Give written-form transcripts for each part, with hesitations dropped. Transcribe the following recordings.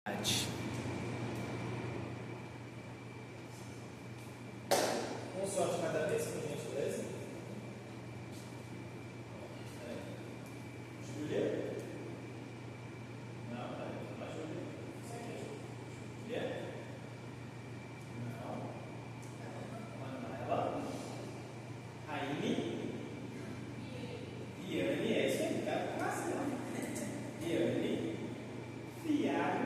Um só de cada vez, por gentileza. Júlia? Não, não é Júlia. Júlia? Não. Manuela? Raine? Iane, é isso aí, cara. Iane? Fiado?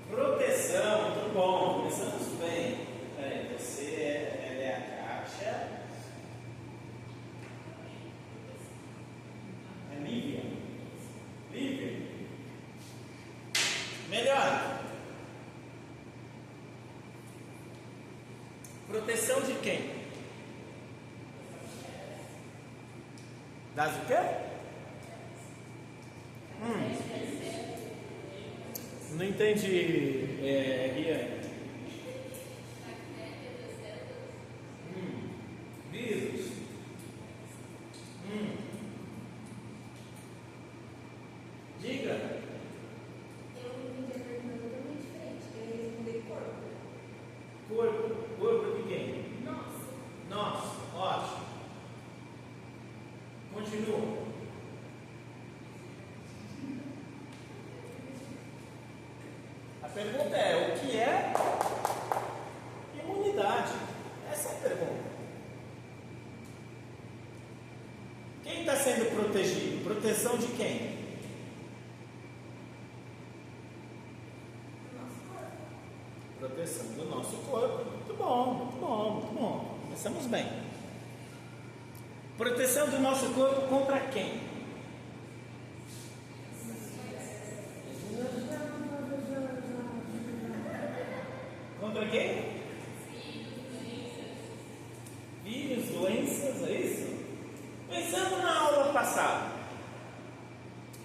Proteção, muito bom, começamos bem. Peraí, ela é a Kátia. É Lívia? Lívia? Melhor. Proteção de quem? Das o quê? Não entendi, Riane. Vírus. Diga. Eu não entendi a pergunta totalmente diferente. Eu ia responder corpo. Corpo de quem? Nossa. Nossa, ótimo. Continua. A pergunta é: o que é imunidade? Essa é a pergunta. Quem está sendo protegido? Proteção de quem? Nosso corpo. Proteção do nosso corpo. Muito bom, muito bom, muito bom. Começamos bem. Proteção do nosso corpo contra quem? Contra quem? Vírus, doenças, é isso? Pensando na aula passada.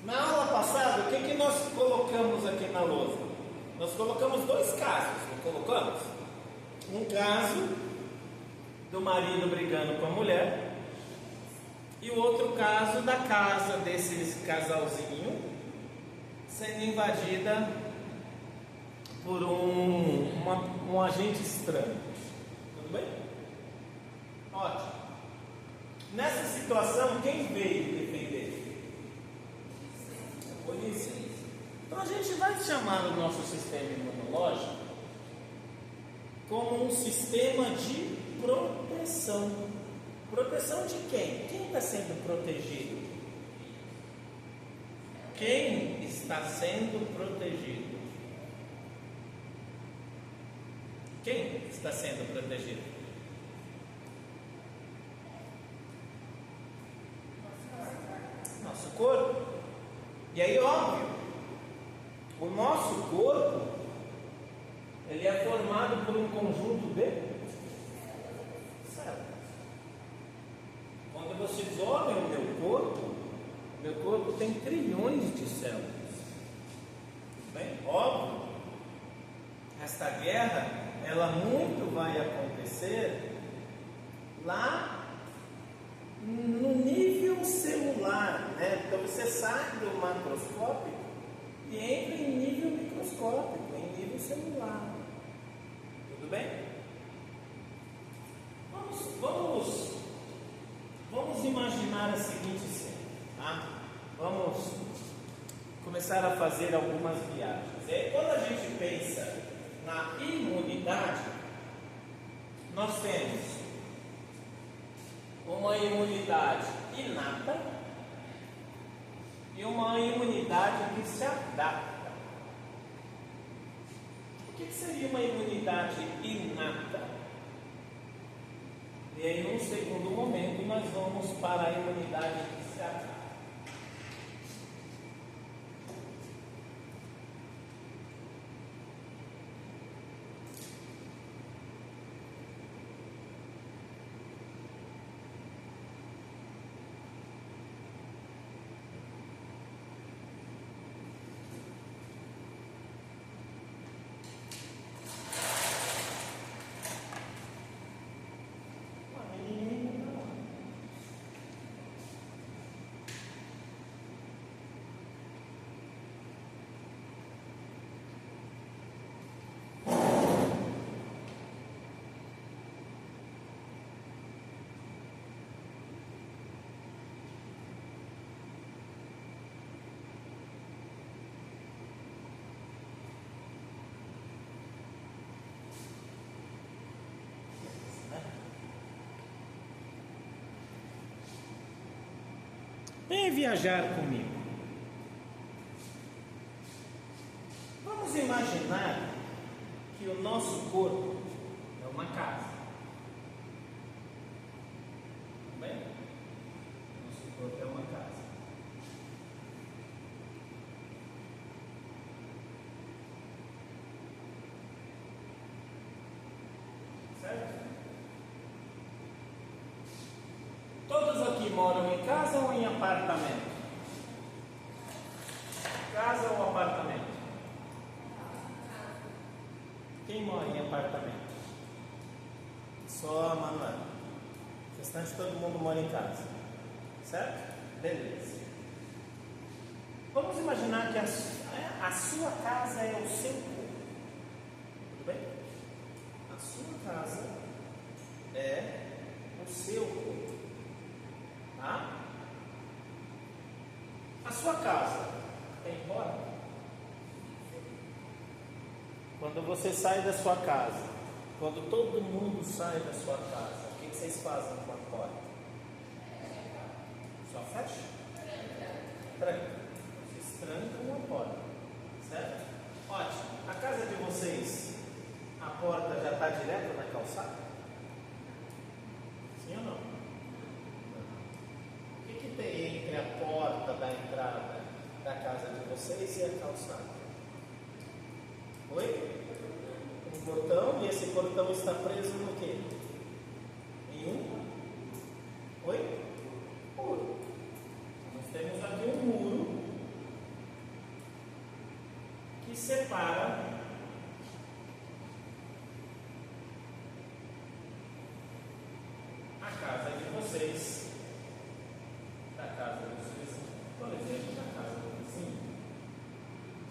Na aula passada, o que nós colocamos aqui na lousa? Nós colocamos dois casos, não colocamos? Um caso do marido brigando com a mulher, e o outro caso da casa desse casalzinho sendo invadida por um agente estranho. Tudo bem? Ótimo. Nessa situação, quem veio defender? A polícia. Então a gente vai chamar o nosso sistema imunológico como um sistema de proteção. Proteção de quem? Quem está sendo protegido? Quem está sendo protegido? Quem está sendo protegido? Nosso corpo. E aí, óbvio, o nosso corpo, ele é formado por um conjunto de células. Quando vocês olham o meu corpo tem trilhões de células. Tudo bem? Óbvio, esta guerra, ela muito vai acontecer lá no nível celular, né? Então você sai do macroscópico e entra em nível microscópico, em nível celular. Tudo bem? Vamos imaginar a seguinte cena, tá? Vamos começar a fazer algumas viagens. E aí, quando a gente pensa na imunidade, nós temos uma imunidade inata e uma imunidade que se adapta. O que seria uma imunidade inata? E aí, num segundo momento, nós vamos para a imunidade que se adapta. Venha viajar comigo. Vamos imaginar que o nosso corpo é uma casa. Tudo bem? Nosso corpo é uma casa. Certo? Todos aqui moram em casa ou em apartamento? Casa ou apartamento? Quem mora em apartamento? Só a Manuela. O restante todo mundo mora em casa. Certo? Beleza. Vamos imaginar que a sua casa é o seu corpo. Tudo bem? A sua casa é o seu corpo. Tá? A sua casa tem porta? Quando você sai da sua casa, quando todo mundo sai da sua casa, o que vocês fazem com a porta? Só fecha? Tranca. Vocês trancam a porta, certo? Ótimo. A casa de vocês, a porta já está direto na calçada? Sim ou não? O que tem entre a porta da entrada da casa de vocês e a calçada? Oi? Um portão, e esse portão está preso no quê? Em um? Oi? Muro. Nós temos aqui um muro que separa a casa de vocês da casa dos vizinhos. Por exemplo, da casa do vizinho.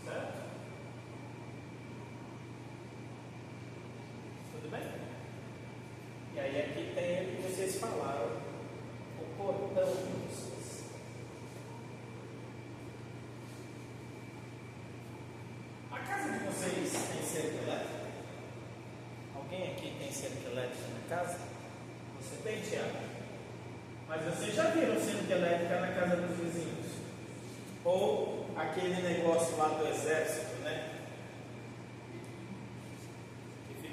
Certo? Tudo bem? E aí aqui tem o que vocês falaram, o portão de vocês. A casa de vocês tem cerca elétrica? Alguém aqui tem cerca elétrica na casa? Você tem, Tiago? Mas vocês já viram cerca elétrica na casa dos vizinhos? Ou aquele negócio lá do exército, né?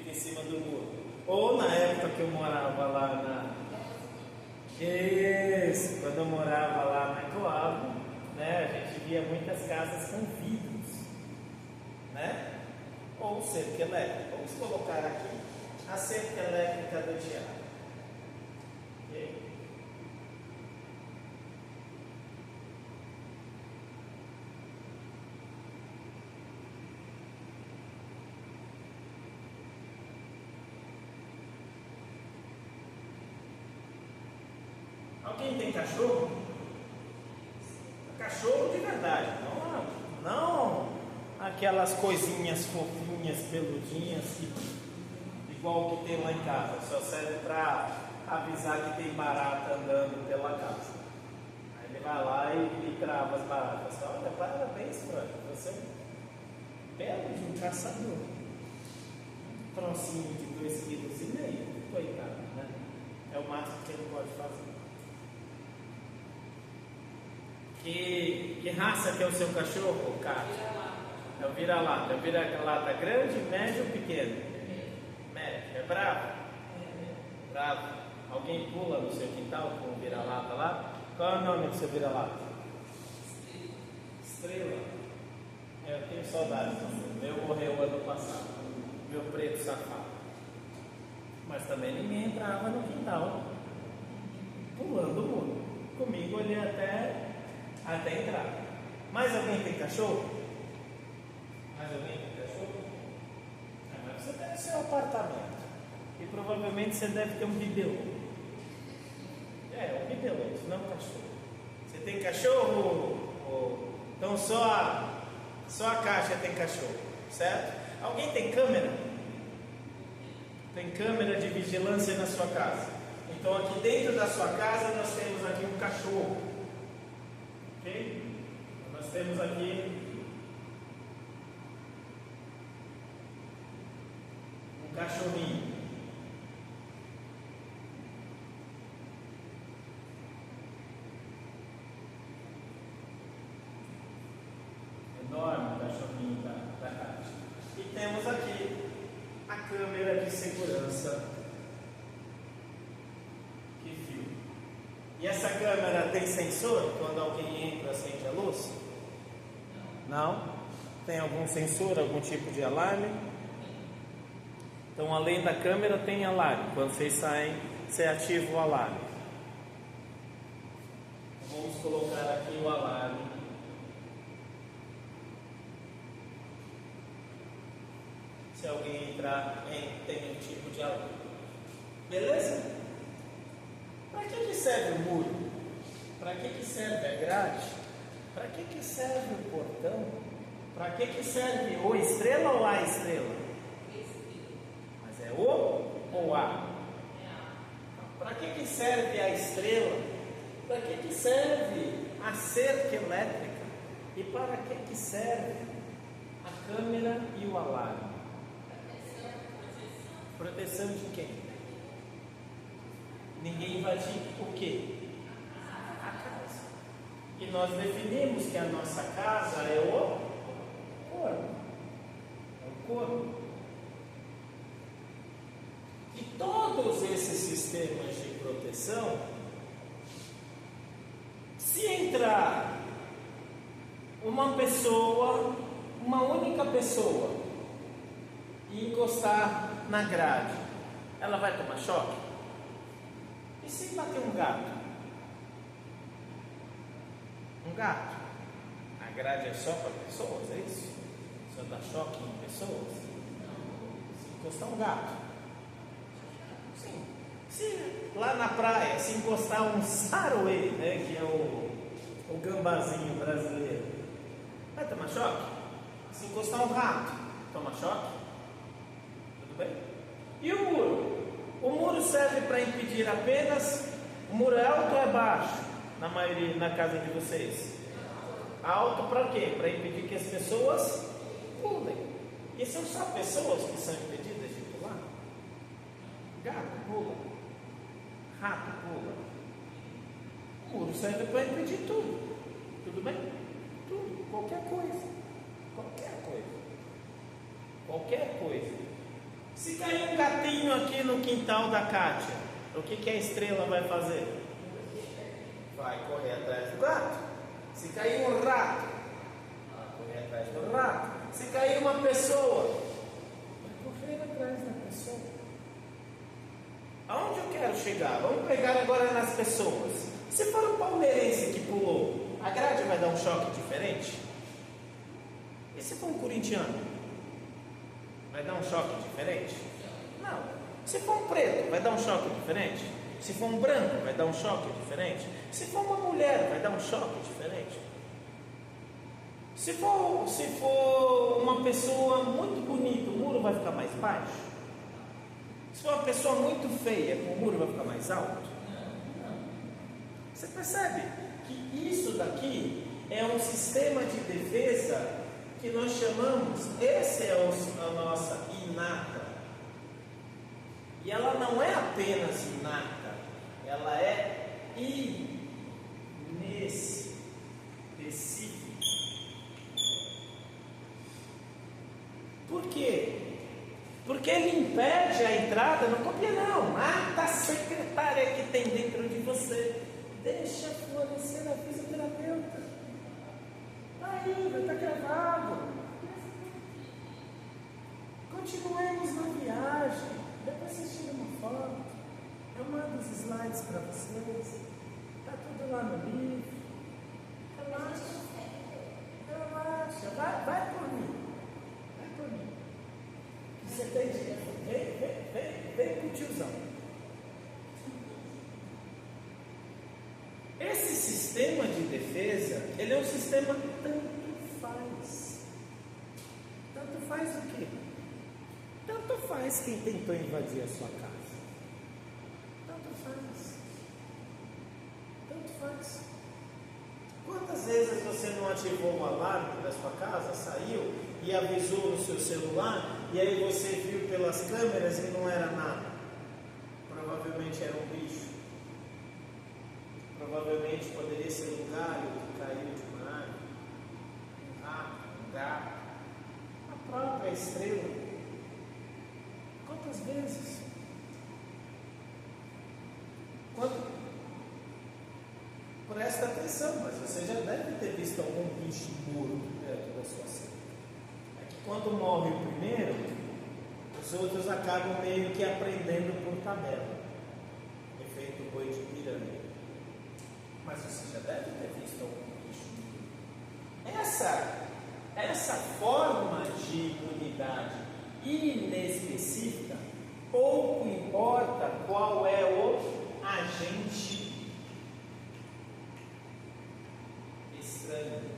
Em cima do muro. Ou na época que eu morava lá na. Isso, quando eu morava lá na Coab, né? A gente via muitas casas com vidros, né? Ou cerca elétrica. Vamos colocar aqui a cerca elétrica do Tiago. Ok? Alguém tem cachorro? Cachorro de verdade, não aquelas coisinhas fofinhas, peludinhas, igual que tem lá em casa, só serve para avisar que tem barata andando pela casa. Aí ele vai lá e trava as baratas. Olha, parabéns, Frank, você é um belo de um caçador. Um trocinho de 2,5 kg, coitado, né? É o máximo que ele pode fazer. Que raça que é o seu cachorro, Cátia? É o vira-lata. É o vira-lata grande, médio ou pequeno? Médio. É bravo? Bravo. Alguém pula no seu quintal com o vira-lata lá? Qual é o nome do seu vira-lata? Estrela. Eu tenho saudades. O meu morreu ano passado. Meu preto safado. Mas também ninguém entrava no quintal pulando o muro. Comigo ele até entrar. Mais alguém tem cachorro? Mais alguém tem cachorro? Mas você deve ser um apartamento. E provavelmente você deve ter um bibelô. Um bibelô, isso não é um cachorro. Você tem cachorro? Então só a caixa tem cachorro, certo? Alguém tem câmera? Tem câmera de vigilância na sua casa. Então aqui dentro da sua casa nós temos aqui um cachorro. Ok? Nós temos aqui um cachorrinho. Dorme, cachorrinho da Kátia. E temos aqui a câmera de segurança que viu. E essa câmera tem sensor quando alguém entra, acende a luz? Não? Tem algum sensor, algum tipo de alarme? Então, além da câmera, tem alarme. Quando vocês saem, você ativa o alarme. Vamos colocar aqui o alarme. Se alguém entrar, tem um tipo de alarme. Beleza? Para que serve o muro? Para que serve a grade? Para que serve o portão? Para que serve o estrela ou a estrela? Mas é o ou a? Para que serve a estrela? Para que serve a cerca elétrica? E para que serve a câmera e o alarme? Proteção de quem? Ninguém invadir o quê? A casa. E nós definimos que a nossa casa é o corpo. É o corpo. E todos esses sistemas de proteção, se entrar uma pessoa, uma única pessoa, e encostar na grade, ela vai tomar choque? E se bater um gato? Um gato? A grade é só para pessoas, é isso? Só dá choque em pessoas? Se encostar um gato? Sim. Se lá na praia, se encostar um saruê, né, que é o gambazinho brasileiro, vai tomar choque? Se encostar um rato, toma choque? Tudo bem? E o muro? O muro serve para impedir apenas. O muro é alto ou é baixo? Na casa de vocês? Alto para quê? Para impedir que as pessoas pulem. E são só pessoas que são impedidas de pular? Gato pula, rato pula. O muro serve para impedir tudo. Tudo bem? Tudo, qualquer coisa. Qualquer coisa. Qualquer coisa. Se cair um gatinho aqui no quintal da Kátia, o que a estrela vai fazer? Vai correr atrás do gato. Se cair um rato, vai correr atrás do rato. Se cair uma pessoa, vai correr atrás da pessoa. Aonde eu quero chegar? Vamos pegar agora nas pessoas. Se for um palmeirense que pulou, a grade vai dar um choque diferente? E se for um corintiano? Vai dar um choque diferente? Não. Se for um preto, vai dar um choque diferente? Se for um branco, vai dar um choque diferente? Se for uma mulher, vai dar um choque diferente? Se for uma pessoa muito bonita, o muro vai ficar mais baixo? Se for uma pessoa muito feia, o muro vai ficar mais alto? Você percebe que isso daqui é um sistema de defesa que nós chamamos, essa é a nossa inata. E ela não é apenas inata, ela é inespecífica. Por quê? Porque ele impede a entrada, não copia não, mata a secretária que tem dentro de você, deixa florescer a fisioterapeuta. Aí, vai estar gravado. Continuemos na viagem. Depois vocês tiram uma foto. Eu mando os slides para vocês. Está tudo lá no livro. Relaxa. Relaxa. Vai por mim. Vai por mim. Você tem dinheiro. Vem com o tiozão. Esse sistema de defesa, ele é um sistema tanto faz. Tanto faz o quê? Tanto faz quem tentou invadir a sua casa. Tanto faz. Tanto faz. Quantas vezes você não ativou o alarme da sua casa, saiu e avisou no seu celular, e aí você viu pelas câmeras e não era nada? Provavelmente era um bicho. Provavelmente poderia ser um galho que caiu de uma árvore, um rato, um estrela? Quantas vezes? Presta atenção, mas você já deve ter visto algum bicho morto perto da sua cerca. É que quando morre o primeiro, os outros acabam meio que aprendendo por tabela. Efeito boi de pirâmide. Mas você já deve ter visto algum bicho morto. Essa forma de imunidade inespecífica, pouco importa qual é o agente estranho.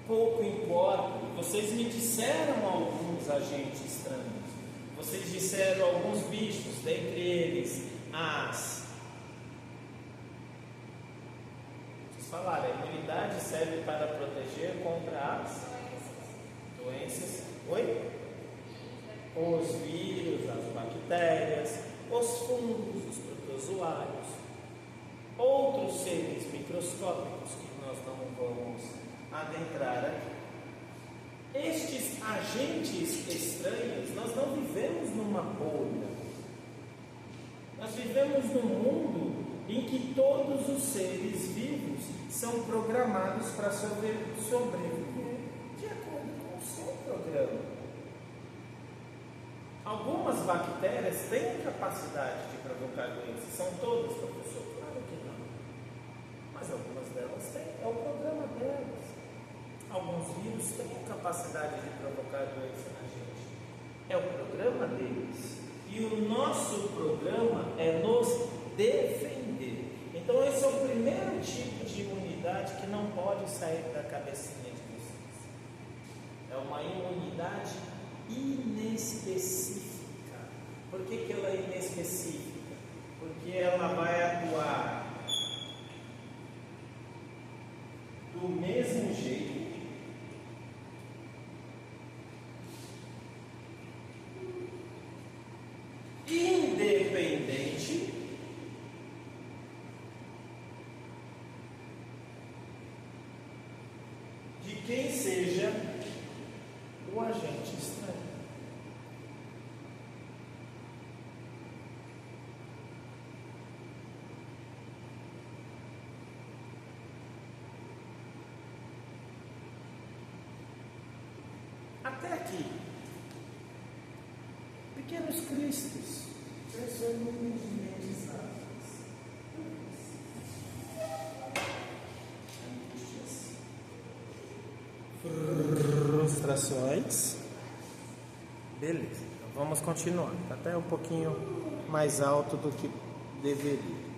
Pouco importa. Vocês me disseram alguns agentes estranhos. Vocês disseram alguns bichos, dentre eles as. Vocês falaram, a imunidade serve para proteger contra as doenças. Oi? Os vírus, as bactérias, os fungos, os protozoários, outros seres microscópicos que nós não vamos adentrar aqui. Estes agentes estranhos, nós não vivemos numa bolha. Nós vivemos num mundo em que todos os seres vivos são programados para sobreviver de acordo com o seu programa. Algumas bactérias têm capacidade de provocar doenças. São todas, professor? Claro que não. Mas algumas delas têm. É o programa delas. Alguns vírus têm a capacidade de provocar doença na gente. É o programa deles. E o nosso programa é nos defender. Então esse é o primeiro tipo de imunidade que não pode sair da cabecinha de vocês. É uma imunidade inespecífica. Por que ela é inespecífica? Porque ela vai atuar do mesmo jeito independente de quem seja o agente estranho. Até aqui, pequenos cristos, pessoas humildemente frustrações. Beleza, então vamos continuar. Está até um pouquinho mais alto do que deveria.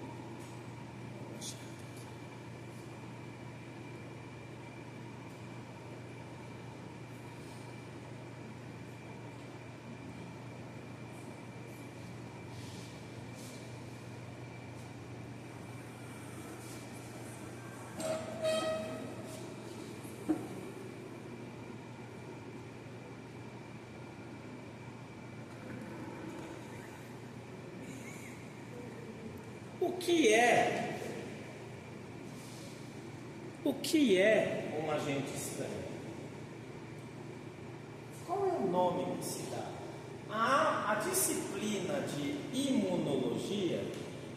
O que é um agente estranho? Qual é o nome que se dá? A disciplina de imunologia,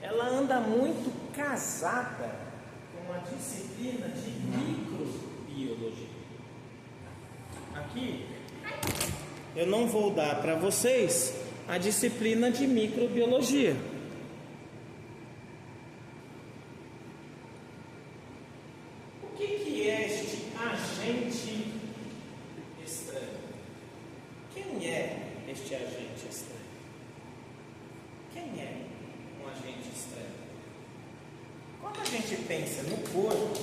ela anda muito casada com a disciplina de microbiologia. Aqui, eu não vou dar para vocês a disciplina de microbiologia. Agente estranho. Quem é este agente estranho? Quem é um agente estranho? Quando a gente pensa no corpo,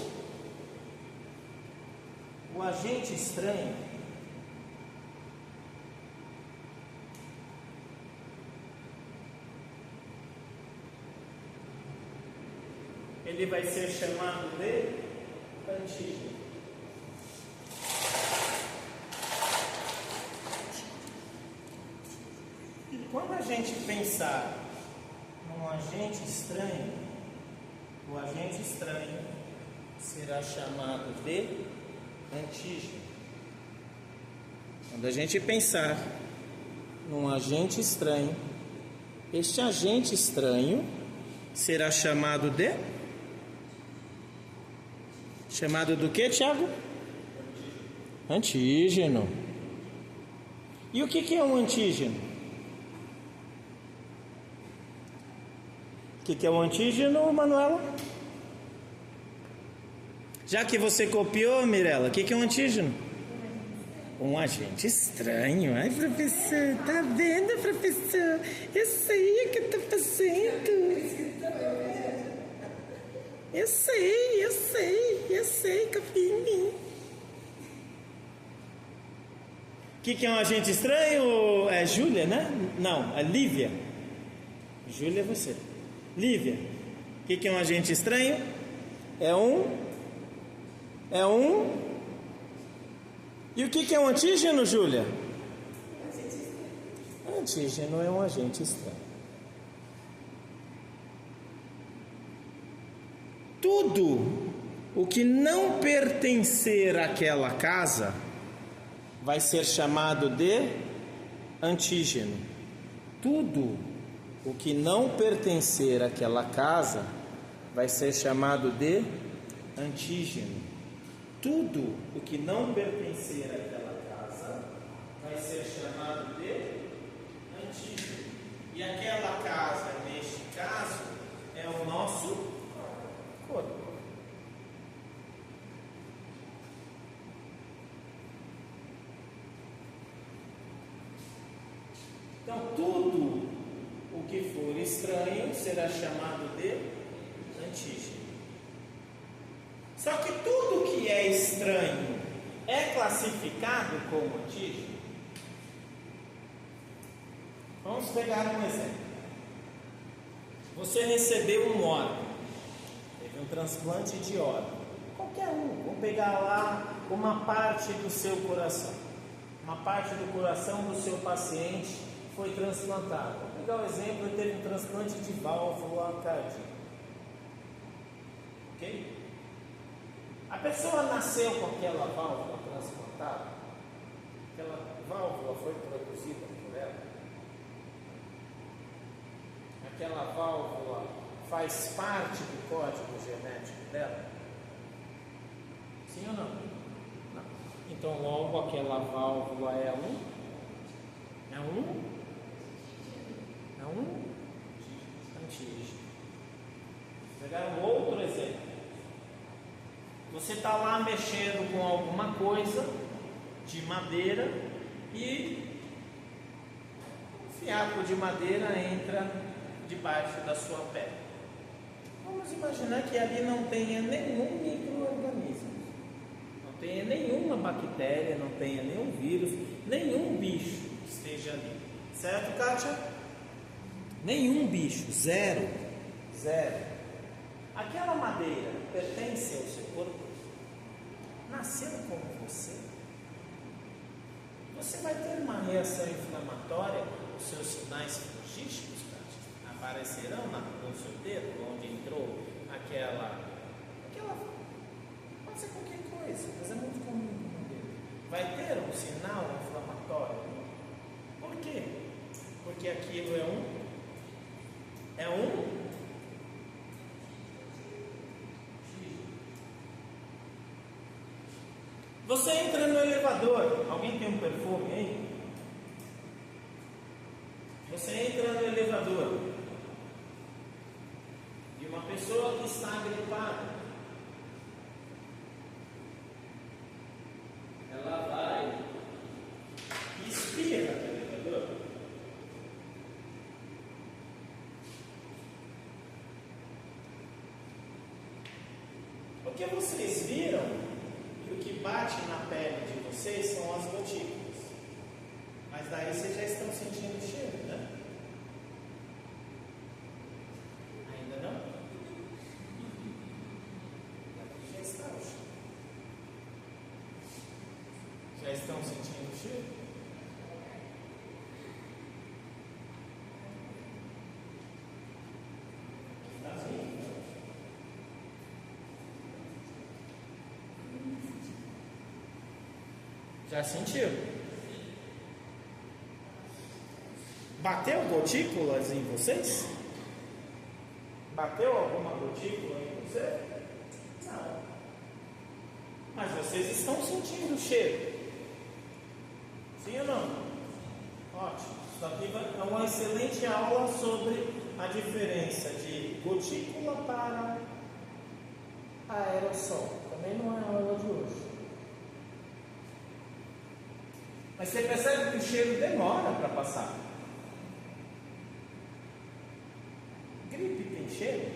o agente estranho ele vai ser chamado de antígeno. Quando a gente pensar num agente estranho, o agente estranho será chamado de antígeno. Quando a gente pensar num agente estranho, este agente estranho será chamado de... Chamado do que, Tiago? Antígeno. E o que é um antígeno? O que é um antígeno, Manuela? Já que você copiou, Mirella, o que é um antígeno? Um agente estranho. Ai, professor, tá vendo, professor? Eu sei o que eu tô fazendo. Eu sei, confia em mim. O que é um agente estranho? É Júlia, né? Não, é Lívia. Júlia é você. Lívia, o que é um agente estranho? É um... E o que é um antígeno, Júlia? Antígeno é um agente estranho. Tudo o que não pertencer àquela casa vai ser chamado de antígeno. Tudo o que não pertencer àquela casa vai ser chamado de antígeno. Tudo o que não pertencer àquela casa vai ser chamado de antígeno. E aquela casa, neste caso, é o nosso corpo. Então, tudo o que for estranho será chamado de antígeno. Só que tudo que é estranho é classificado como antígeno? Vamos pegar um exemplo. Você recebeu um órgão, teve um transplante de órgão, qualquer um. Vamos pegar lá uma parte do seu coração. Uma parte do coração do seu paciente foi transplantado. Vamos pegar o exemplo, ele teve um transplante de válvula cardíaca. Ok? A pessoa nasceu com aquela válvula transplantada? Aquela válvula foi produzida por ela? Aquela válvula faz parte do código genético dela? Sim ou não? Não. Então logo aquela válvula é um antígeno. Vou pegar um outro exemplo. Você está lá mexendo com alguma coisa de madeira e um fiapo de madeira entra debaixo da sua pele. Vamos imaginar que ali não tenha nenhum micro-organismo, não tenha nenhuma bactéria, não tenha nenhum vírus, nenhum bicho que esteja ali. Certo, Kátia? Nenhum bicho, zero. Aquela madeira pertence ao seu corpo? Nasceu como você? Você vai ter uma reação inflamatória, os seus sinais fungísticos aparecerão no seu dedo, onde entrou aquela. Pode ser qualquer coisa, mas é muito comum no dedo. Vai ter um sinal inflamatório? Por quê? Porque aquilo é um Você entra no elevador. Alguém tem um perfume aí? Você entra no elevador e uma pessoa que está gripada, ela vai e espirra no elevador. Porque vocês viram que o que bate na pele de vocês são as gotículas. Mas daí vocês já estão sentindo o cheiro, né? Ainda não? Já está o cheiro. Já estão sentindo o cheiro? Tá sim. Já sentiu? Bateu gotículas em vocês? Bateu alguma gotícula em você? Não. Mas vocês estão sentindo o cheiro? Sim ou não? Ótimo. Isso aqui é uma excelente aula sobre a diferença de gotícula para aerossol. Também não é a aula de hoje. Mas você percebe que o cheiro demora para passar. Gripe tem cheiro?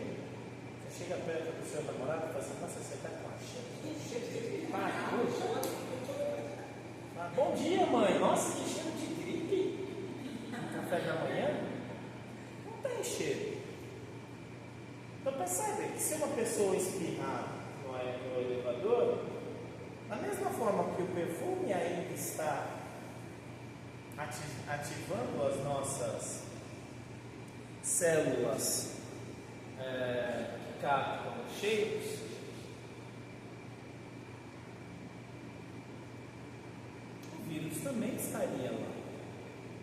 Você chega perto do seu namorado e fala assim: nossa, você está com a cheiro de gripe? Bom dia, mãe. Nossa, que cheiro de gripe. Café da manhã? Não tem cheiro. Então percebe que se uma pessoa espirrar no elevador, da mesma forma que o perfume ainda está ativando as nossas células que captam cheiros, o vírus também estaria lá.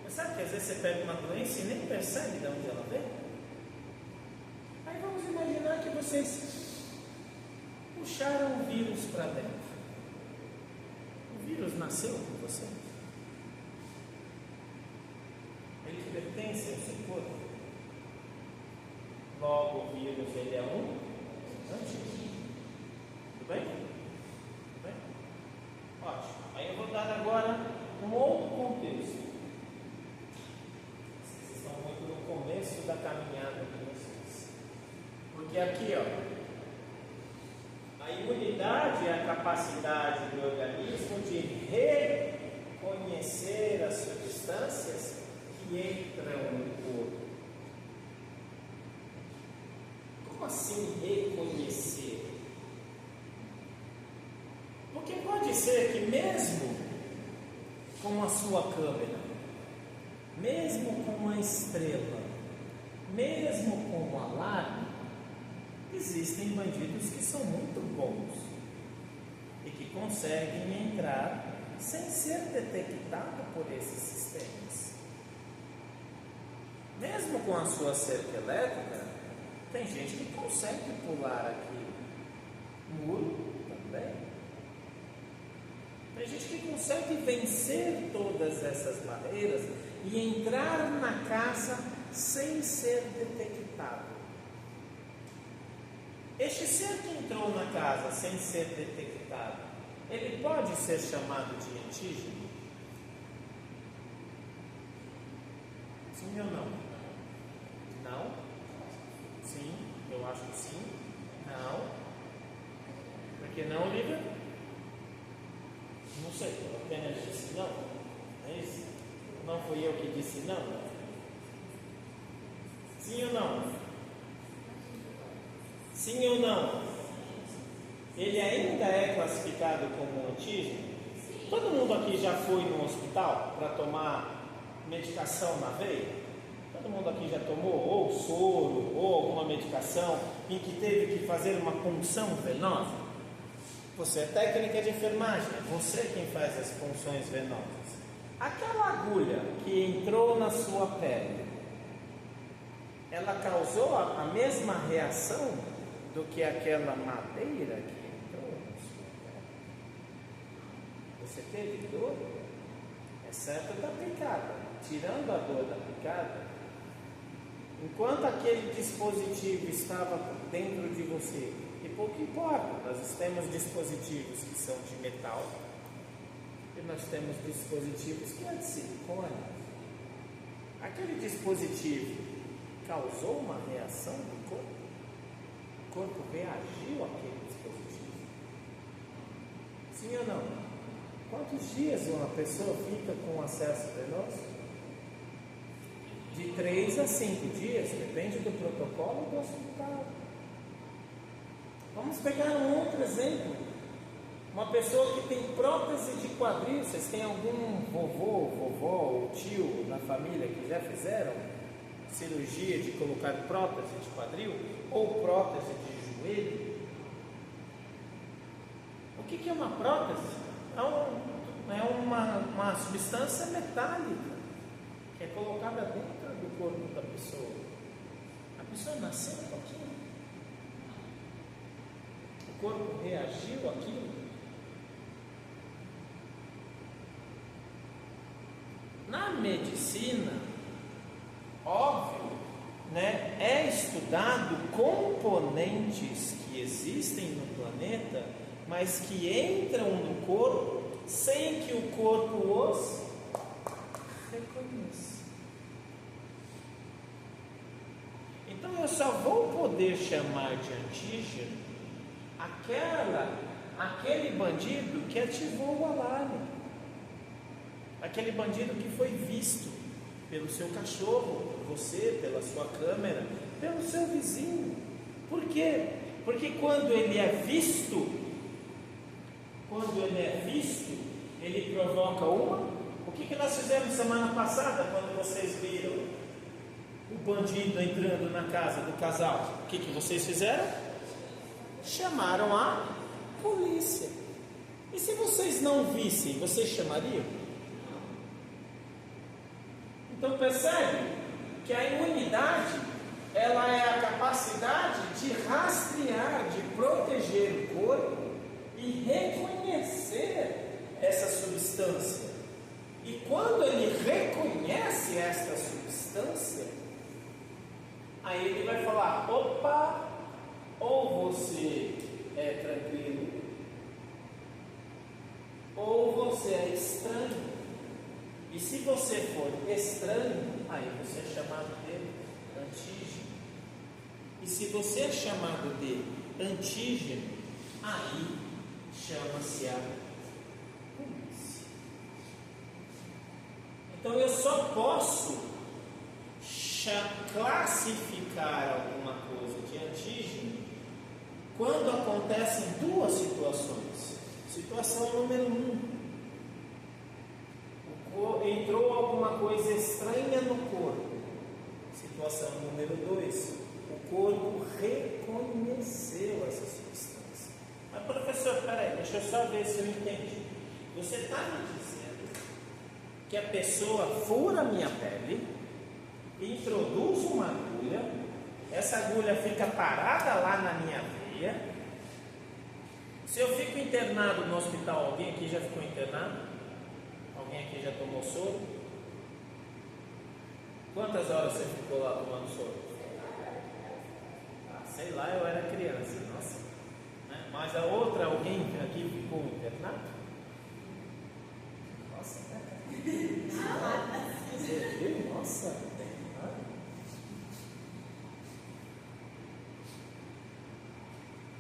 Mas sabe que às vezes você pega uma doença e nem percebe de onde ela vem? Aí vamos imaginar que vocês puxaram o vírus para dentro. O vírus nasceu com você. Ele pertence ao seu corpo. Logo, o vírus ele é um antígeno. Tudo bem? Tudo bem? Ótimo. Aí eu vou dar agora um outro contexto. Vocês estão muito no começo da caminhada de vocês. Porque aqui, a imunidade é a capacidade do organismo de reconhecer as substâncias que entram no corpo. Como assim reconhecer? Porque pode ser que mesmo com a sua câmera, mesmo com uma estrela, mesmo com um alarme, existem bandidos que são muito bons e que conseguem entrar sem ser detectado por esses sistemas. Mesmo com a sua cerca elétrica, tem gente que consegue pular aqui muro também. Tem gente que consegue vencer todas essas barreiras e entrar na casa sem ser detectado. Este ser que entrou na casa sem ser detectado, ele pode ser chamado de antígeno? Sim ou não? Não? Sim, eu acho que sim. Não? Por que não, Olivia? Não sei, eu apenas disse não. É isso? Não fui eu que disse não? Sim ou não? Sim ou não? Ele ainda é classificado como antígeno? Todo mundo aqui já foi no hospital para tomar medicação na veia? Todo mundo aqui já tomou ou soro ou alguma medicação em que teve que fazer uma punção venosa? Você é técnica de enfermagem, é você quem faz as punções venosas. Aquela agulha que entrou na sua pele, ela causou a mesma reação do que aquela madeira que entrou na sua pele? Você teve dor? Exceto da picada. Tirando a dor da picada, enquanto aquele dispositivo estava dentro de você, e pouco importa, nós temos dispositivos que são de metal e nós temos dispositivos que é de silicone. Aquele dispositivo causou uma reação no corpo? O corpo reagiu àquele dispositivo? Sim ou não? Quantos dias uma pessoa fica com acesso venoso? De 3 a 5 dias, depende do protocolo do hospital. Vamos pegar um outro exemplo. Uma pessoa que tem prótese de quadril. Vocês têm algum vovô, vovó ou tio na família que já fizeram cirurgia de colocar prótese de quadril ou prótese de joelho? O que é uma prótese? É uma substância metálica que é colocada dentro do corpo da pessoa. A pessoa nasceu com aquilo. O corpo reagiu àquilo. Na medicina, óbvio, né, é estudado componentes que existem no planeta, mas que entram no corpo sem que o corpo os reconheça. Então eu só vou poder chamar de antígeno aquele bandido que ativou o alarme, aquele bandido que foi visto pelo seu cachorro, por você, pela sua câmera, pelo seu vizinho. Por quê? Porque quando ele é visto, ele provoca uma. O que nós fizemos semana passada, quando vocês viram o bandido entrando na casa do casal? O que vocês fizeram? Chamaram a polícia. E se vocês não vissem, vocês chamariam? Então percebe que a imunidade, ela é a capacidade de rastrear, de proteger o corpo e reconhecer essa substância. E quando ele reconhece esta substância, aí ele vai falar: opa, ou você é tranquilo, ou você é estranho. E se você for estranho, aí você é chamado de antígeno. E se você é chamado de antígeno, aí chama-se a polícia. Então eu só posso classificar alguma coisa de antígeno quando acontecem duas situações. Situação número 1. Entrou alguma coisa estranha no corpo. Situação número 2. O corpo reconheceu essa substância. Mas professor, peraí, deixa eu só ver se eu entendi. Você está me dizendo que a pessoa fura a minha pele, introduz uma agulha, essa agulha fica parada lá na minha veia. Se eu fico internado no hospital, alguém aqui já ficou internado? Alguém aqui já tomou soro? Quantas horas você ficou lá tomando soro? Sei lá, eu era criança, nossa. Né? Mas a outra, alguém aqui ficou internado? Nossa, você viu? Nossa.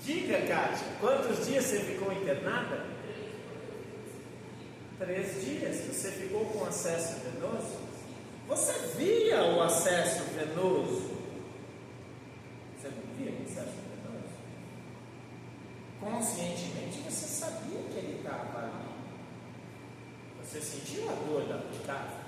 Diga, Kátia, quantos dias você ficou internada? 3 dias. Você ficou com acesso venoso? Você via o acesso venoso? Você não via o acesso venoso? Conscientemente você sabia que ele estava ali. Você sentiu a dor da picada?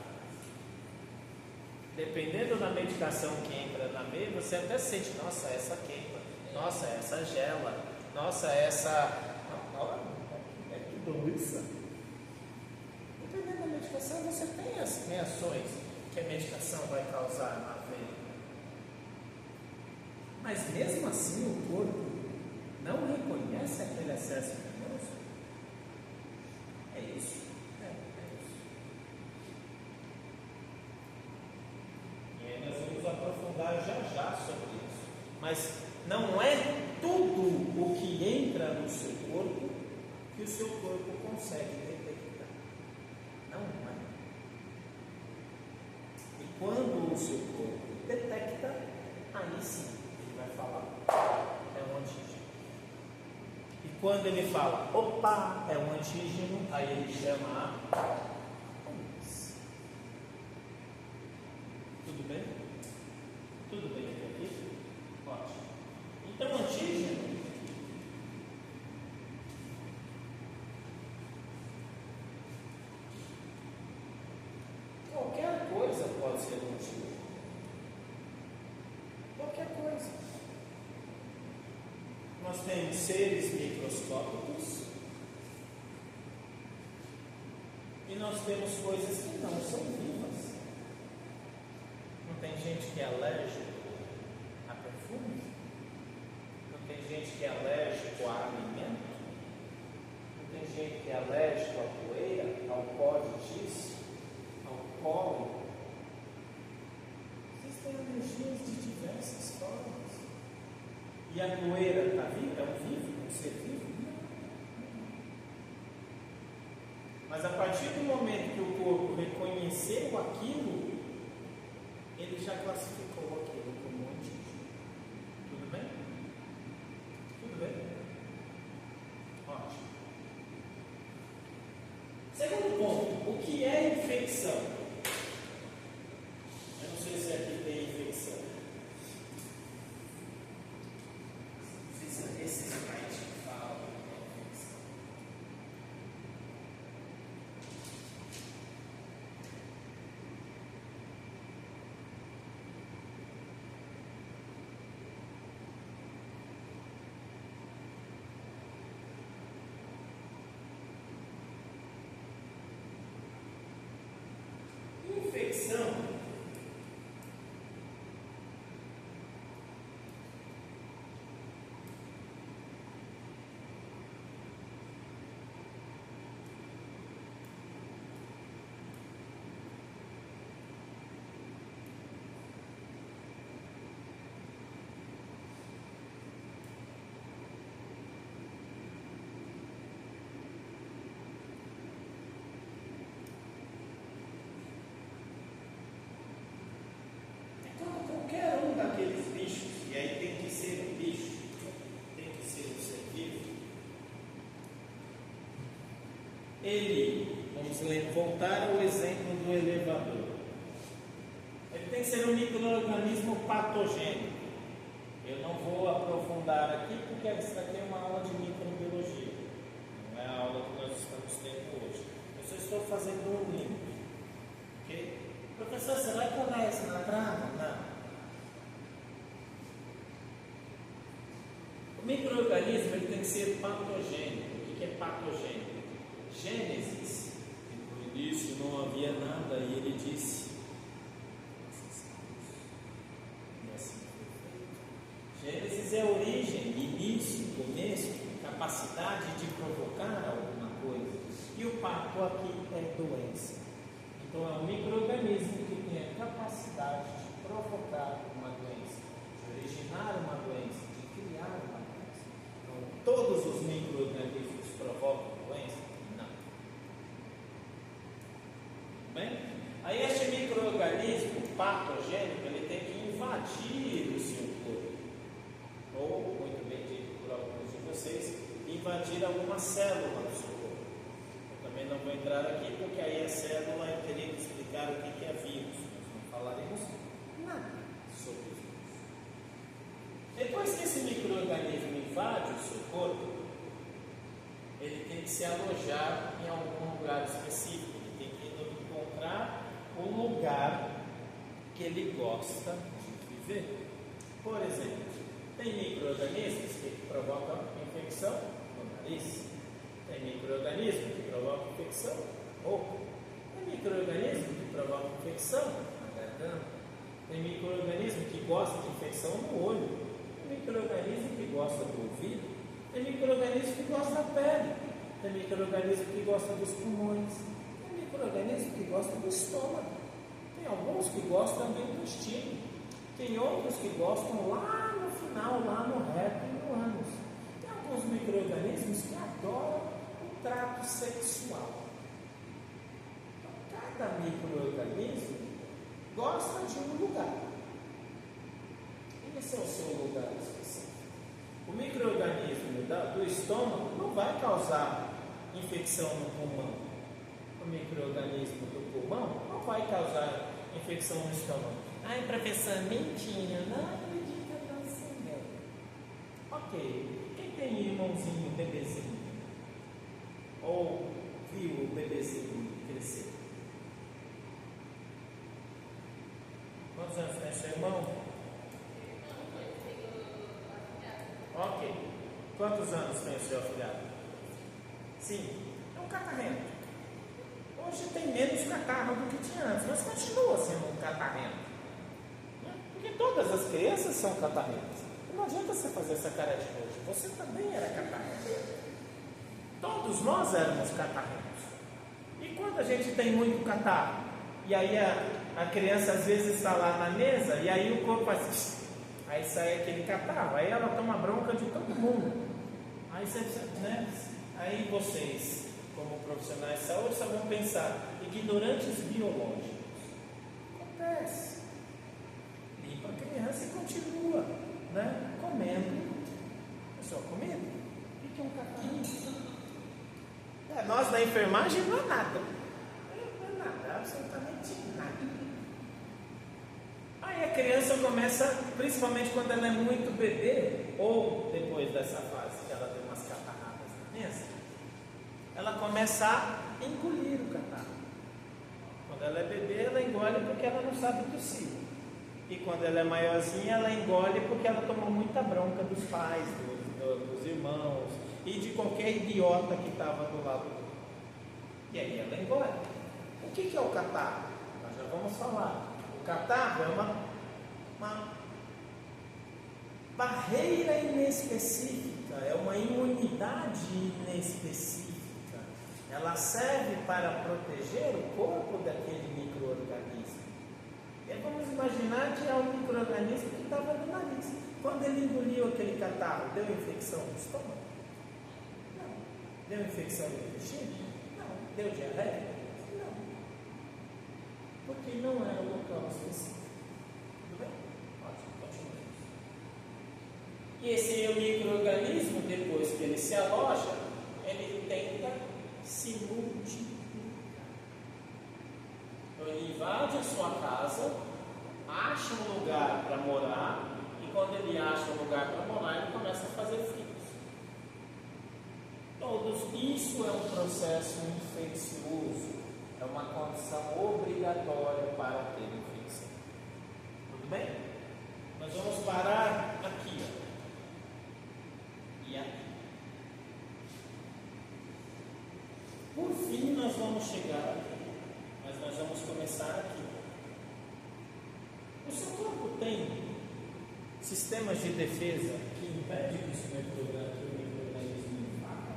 Dependendo da medicação que entra na veia, você até sente: nossa, essa queima, nossa, essa gela, nossa, essa. É que doença. Dependendo da medicação, você tem as reações que a medicação vai causar na veia. Mas mesmo assim o corpo não reconhece aquele acesso venoso. É isso. É isso. E aí nós vamos aprofundar já sobre isso. Mas não é tudo o que entra no seu corpo que o seu corpo consegue detectar. Não é. E quando o seu corpo detecta, aí sim ele vai falar: é um antígeno. E quando ele fala: opa, é um antígeno, aí ele chama a polícia. Tudo bem? Tudo bem até aqui? Ótimo. Então, antígeno qualquer coisa pode ser um antígeno. Qualquer coisa. Nós temos seres microscópicos E nós temos coisas que não são vivas. Não tem gente que é alérgico a perfume? Não tem gente que é alérgico a alimento? Não tem gente que é alérgico à poeira, ao pó de giz, ao pólen? Existem alergias de diversas formas. E a poeira está viva? É um vivo? Um ser vivo? Não. Mas a partir do momento que o corpo reconheceu aquilo, ele já classificou aquilo como antígeno. Tudo bem? Tudo bem? Ótimo. Segundo ponto, o que é infecção? Eu não sei se aqui tem infecção. Esse slide fala de infecção. Infecção qualquer um daqueles bichos, e aí tem que ser um bicho, tem que ser um ser vivo, ele, vamos voltar ao exemplo do elevador, ele tem que ser um micro-organismo patogênico. Eu não vou aprofundar aqui, porque isso aqui é uma aula de microbiologia, não é a aula que nós estamos tendo hoje. Eu só estou fazendo um link, ok? Professor, você vai colocar isso na trama? Não. O micro-organismo ele tem que ser patogênico. O que é patogênico? Gênesis, no início não havia nada e ele disse, e assim foi feito. Gênesis é a origem, início, começo, capacidade de provocar alguma coisa. E o pato aqui é doença. Então é um micro-organismo que tem a capacidade de provocar uma doença, de originar uma doença, de criar uma doença. Então, todos os micro-organismos provocam doença? Não. Bem? Aí este micro-organismo patogênico, ele tem que invadir o seu corpo. Ou, muito bem dito por alguns de vocês, invadir alguma célula do seu corpo. Também não vou entrar aqui, porque aí a célula eu teria que explicar o que é vírus. Nós não falaremos nada sobre os vírus. Depois que esse micro-organismo invade o seu corpo, ele tem que se alojar em algum lugar específico. Ele tem que encontrar um lugar que ele gosta de viver. Por exemplo, tem micro-organismos que provocam infecção no nariz. Tem micro-organismo que provoca infecção na boca. Tem micro-organismo que provoca infecção na garganta. Tem micro-organismo que gosta de infecção no olho. Tem micro-organismo que gosta do ouvido. Tem micro-organismo que gosta da pele. Tem micro-organismo que gosta dos pulmões. Tem micro-organismo que gosta do estômago. Tem alguns que gostam do intestino. Tem outros que gostam lá no final, lá no reto e no ânus. Tem alguns micro-organismos que adoram trato sexual. Então, cada micro-organismo gosta de um lugar. Esse é o seu lugar específico. O micro-organismo do estômago não vai causar infecção no pulmão. O micro-organismo do pulmão não vai causar infecção no estômago. Ai, professor, mentira, não acredita não ser. Ok, quem tem irmãozinho, bebezinho? Ou viu o bebezinho crescer? Quantos anos tem seu irmão? Ok. Quantos anos tem o seu afilhado? Sim. É um catarrento. Hoje tem menos catarro do que tinha antes, mas continua sendo um catarrento. Né? Porque todas as crianças são catarrentas. Não adianta você fazer essa cara de nojo. Você também era catarrento. Todos nós éramos catarrentos. E quando a gente tem muito catarro, e aí a criança às vezes está lá na mesa, e aí o corpo faz... Aí sai aquele catarro, aí ela toma bronca de todo mundo. Aí, né? Aí vocês, como profissionais de saúde, só vão pensar, ignorantes biológicos. Acontece. Limpa a criança e continua, né? Comendo a sua comida. O que é um catarro? Nós da enfermagem não é nada. Não é nada, absolutamente nada. Aí a criança começa, principalmente quando ela é muito bebê, ou depois dessa fase que ela tem umas catarradas na mesa, ela começa a engolir o catarro. Quando ela é bebê, ela engole porque ela não sabe tossir. E quando ela é maiorzinha, ela engole porque ela tomou muita bronca dos pais, dos irmãos e de qualquer idiota que estava do lado dela. E aí ela engole. O que é o catarro? Nós já vamos falar. O catarro é uma barreira inespecífica, é uma imunidade inespecífica. Ela serve para proteger o corpo daquele micro-organismo. E aí vamos imaginar que é um micro-organismo que estava no nariz. Quando ele engoliu aquele catarro, deu infecção no estômago? Não. Deu infecção no intestino? Não. Deu diarreia? Não. Porque não é o local específico. Tudo bem? Ótimo, continuamos. E esse micro-organismo, depois que ele se aloja, ele tenta se multiplicar. Então ele invade a sua casa, acha um lugar para morar, e quando ele acha um lugar para morar, ele começa a fazer filhos. Isso é um processo infeccioso, é uma condição obrigatória para ter infecção. Tudo bem? Nós vamos parar aqui, ó. E aqui. Por fim, nós vamos chegar aqui, mas nós vamos começar aqui. O seu corpo tem sistemas de defesa que impedem que o micro-organismo invada?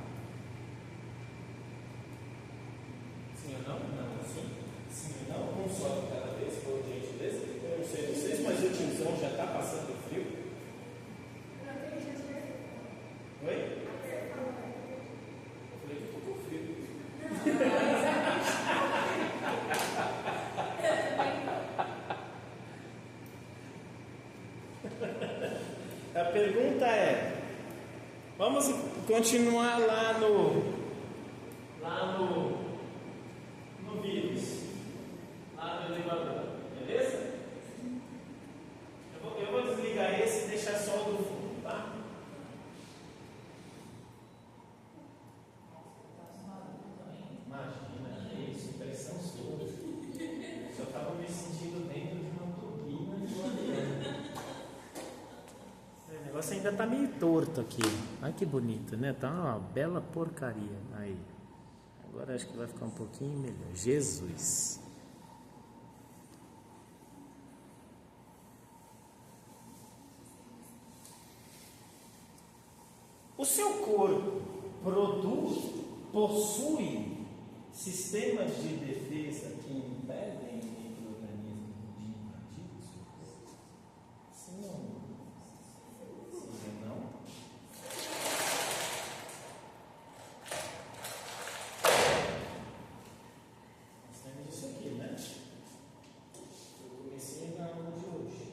Sim ou não? Não, sim. Sim ou não? Um só de cada vez, por gentileza. Eu não sei vocês, mas o tiozão já está passando frio. Oi? Eu falei que eu estou com frio. A pergunta é, vamos continuar lá no vírus, lá no elevador, beleza? Eu vou desligar esse e deixar só o do fundo, tá? Imagina, é isso, pressão sua. Eu só estava me sentindo dentro de uma turbina de um avião. O negócio ainda está meio torto aqui. Olha que bonito, né? Tá uma bela porcaria. Aí. Agora acho que vai ficar um pouquinho melhor. Jesus. O seu corpo possui sistemas de defesa que impedem o micro-organismo de invadir o seu corpo? Sim ou não? Sim ou não? Nós temos isso aqui, né? Eu comecei na aula de hoje.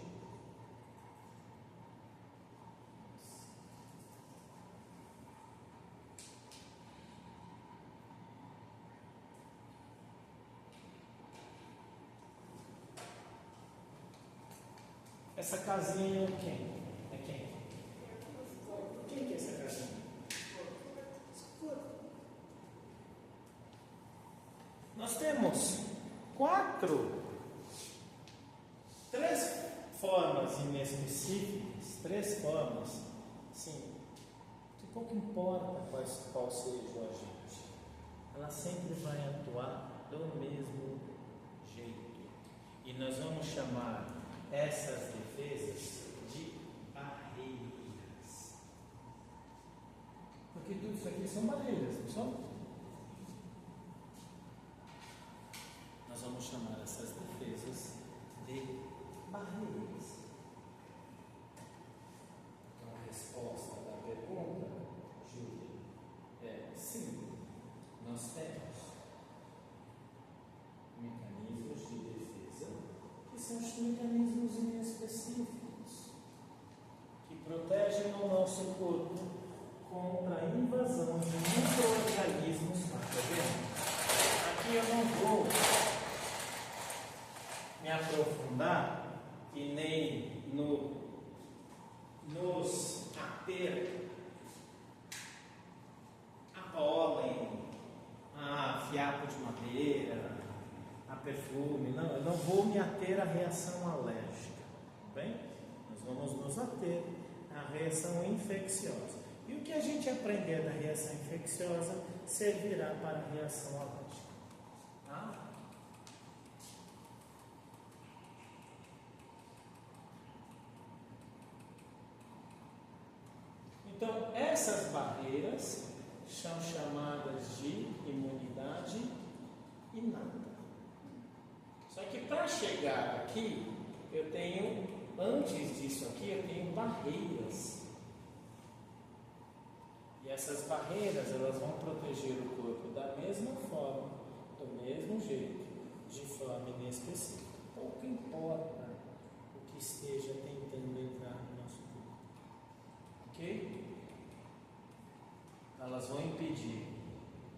Essa casinha é quem? É quem? Quem que é essa casinha? Nós temos três formas inespecíficas, três formas, sim, que pouco importa qual seja o agente, ela sempre vai atuar do mesmo jeito. E nós vamos chamar essas defesas de barreiras. Porque tudo isso aqui são barreiras, não são? Nós vamos chamar essas defesas de barreiras. Então a resposta da pergunta, Júlia, é sim. Nós temos mecanismos de defesa Que são os mecanismos específicos que protegem o nosso corpo contra a invasão de micro-organismos. Tá vendo? Aqui eu não vou me aprofundar e nem nos ater a pólen, a fiapo de madeira, a perfume. Não, eu não vou me ater à reação alérgica, tá bem? Nós vamos nos ater à reação infecciosa. E o que a gente aprender da reação infecciosa servirá para a reação alérgica. Tá? Então, essas barreiras são chamadas de imunidade inata. Só que para chegar aqui, eu tenho, antes disso aqui, eu tenho barreiras. E essas barreiras, elas vão proteger o corpo da mesma forma, do mesmo jeito, de forma inespecífica. Pouco importa o que esteja tentando entrar no nosso corpo. Ok? Elas vão impedir